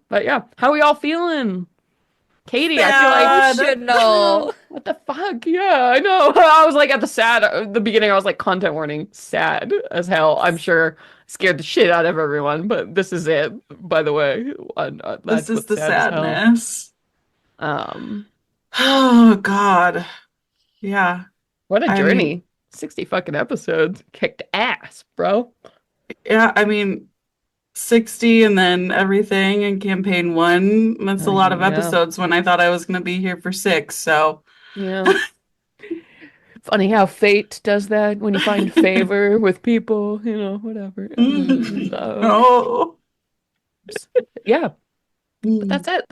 But yeah, how are we all feeling? Katie, I feel like You should know. what the fuck? Yeah, I know. I was like at the beginning, I was like, content warning, sad as hell. I'm sure scared the shit out of everyone, but this is it, by the way. That's This is what's the sad as hell. sadness. Um, Oh God. Yeah. what a I journey. mean- 60 fucking episodes. Kicked ass, bro. Yeah. I mean, 60 and then everything in campaign 1. That's a lot of Yeah. episodes when I thought I was going to be here for 6. So Yeah. Funny how fate does that when you find favor with people, whatever. Mhm. So, Oh. yeah. But that's it.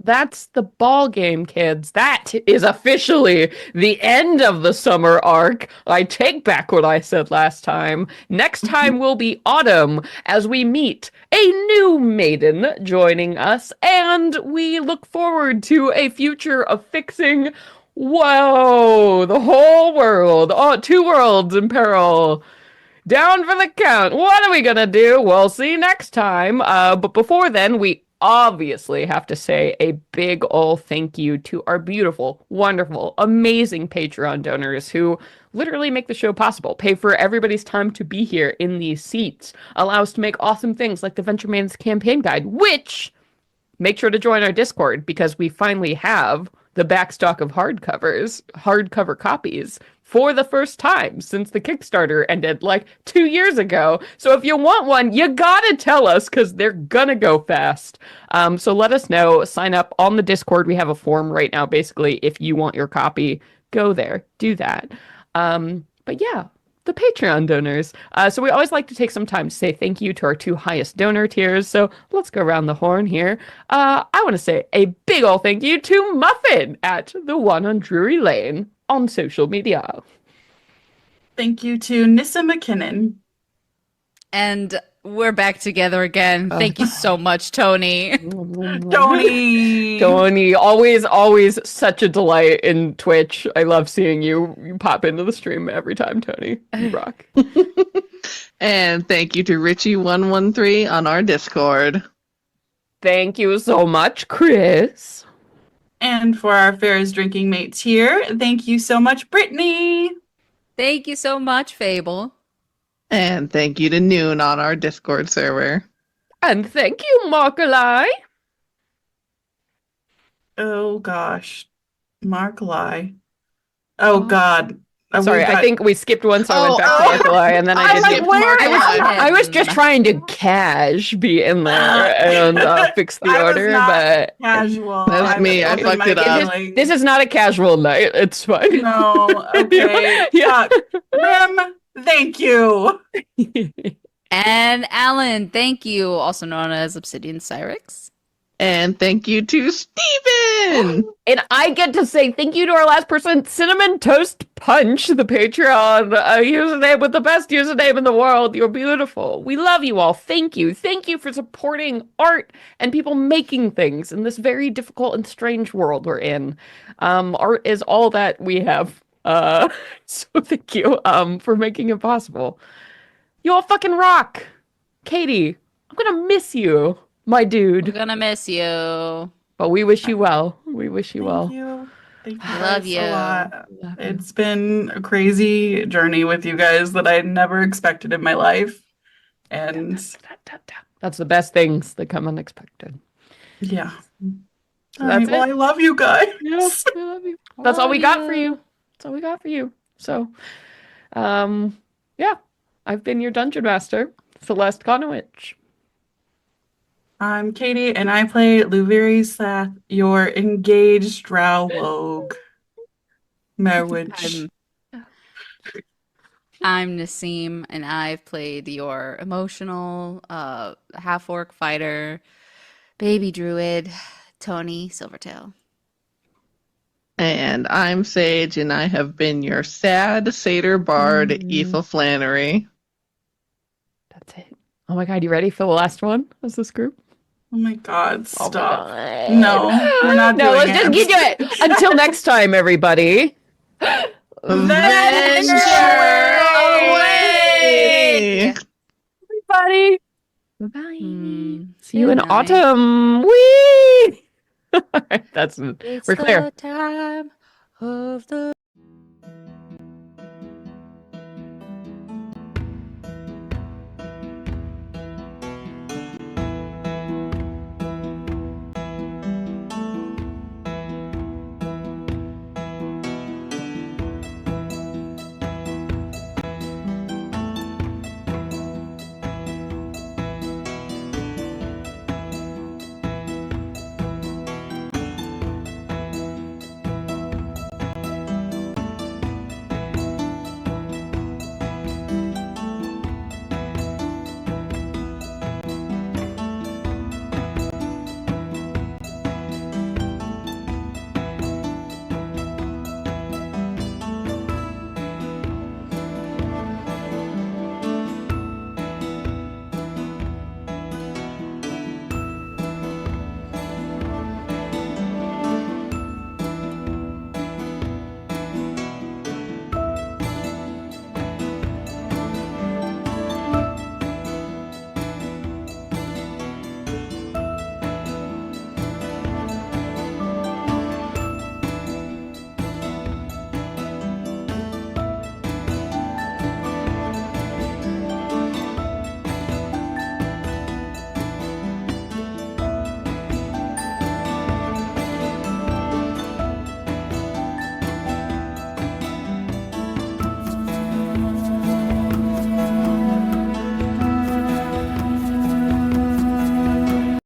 That's the ball game, kids. That is officially the end of the summer arc. I take back what I said last time. Next time will be autumn as we meet a new maiden joining us, and we look forward to a future of fixing. Whoa, the whole world. Oh, two worlds in peril. Down for the count. What are we gonna do? We'll see next time. But before then, we obviously have to say a big ol' thank you to our beautiful, wonderful, amazing Patreon donors who literally make the show possible, pay for everybody's time to be here in these seats, allow us to make awesome things like the Venture Man's campaign guide, which make sure to join our Discord because we finally have the backstock of hardcover copies for the first time since the Kickstarter ended like 2 years ago. So if you want one, you gotta tell us because they're gonna go fast. So let us know. Sign up on the Discord. We have a form right now, basically. If you want your copy, go there, do that. But yeah, the Patreon donors. So we always like to take some time to say thank you to our two highest donor tiers. So let's go around the horn here. I want to say a big ol' thank you to Muffin at the One on Drury Lane on social media. Thank you to Nissa McKinnon. And we're back together again. Thank you so much, Tony. Tony! Tony, always such a delight in Twitch. I love seeing you. You pop into the stream every time, Tony. You rock. And thank you to Richie113 on our Discord. Thank you so much, Chris. And for our Ferris drinking mates here, thank you so much, Brittany. Thank you so much, Fable. And thank you to Noon on our Discord server. And thank you, Markalai. Oh gosh, Markalai. Oh God. Sorry, I think we skipped one, so I went back to Markalai, and then I didn't. I was just trying to be in there and fix the order, but casual. That's me. I fucked it up. This is not a casual night. It's fine. No, okay. Yeah. Ma'am, thank you. And Alan, thank you, also known as Obsidian Cyrix. And thank you to Steven! And I get to say thank you to our last person, Cinnamon Toast Punch, the Patreon username with the best username in the world. You're beautiful. We love you all. Thank you. Thank you for supporting art and people making things in this very difficult and strange world we're in. Art is all that we have. So thank you for making it possible. You all fucking rock. Katie, I'm gonna miss you, my dude. We're gonna miss you. But we wish you well. We wish you well. Thank you. Thank you Love guys you. a lot. It's been a crazy journey with you guys that I never expected in my life. And that's the best things that come unexpected. yeah. So that's it. Well, I love you guys. Yeah, we love you. That's all we got for you. That's all we got for you. So, yeah. I've been your Dungeon Master, Celeste Conowitch. I'm Katie, and I play Luviri Slath, your engaged Drow Wogue. Merwich. I'm Nassim, and I've played your emotional half-orc fighter, baby druid, Tony Silvertail. And I'm Sage, and I have been your sad satyr bard, Aoife Flannery. That's it. Oh my god, you ready for the last one as this group? Oh my god, Oh my stop. God. No, we're not No, doing let's just it. get to it. Until next time, everybody. Venture away! Everybody. Bye-bye. See you in Good night. autumn. Whee! All right, It's we're clear. the time of the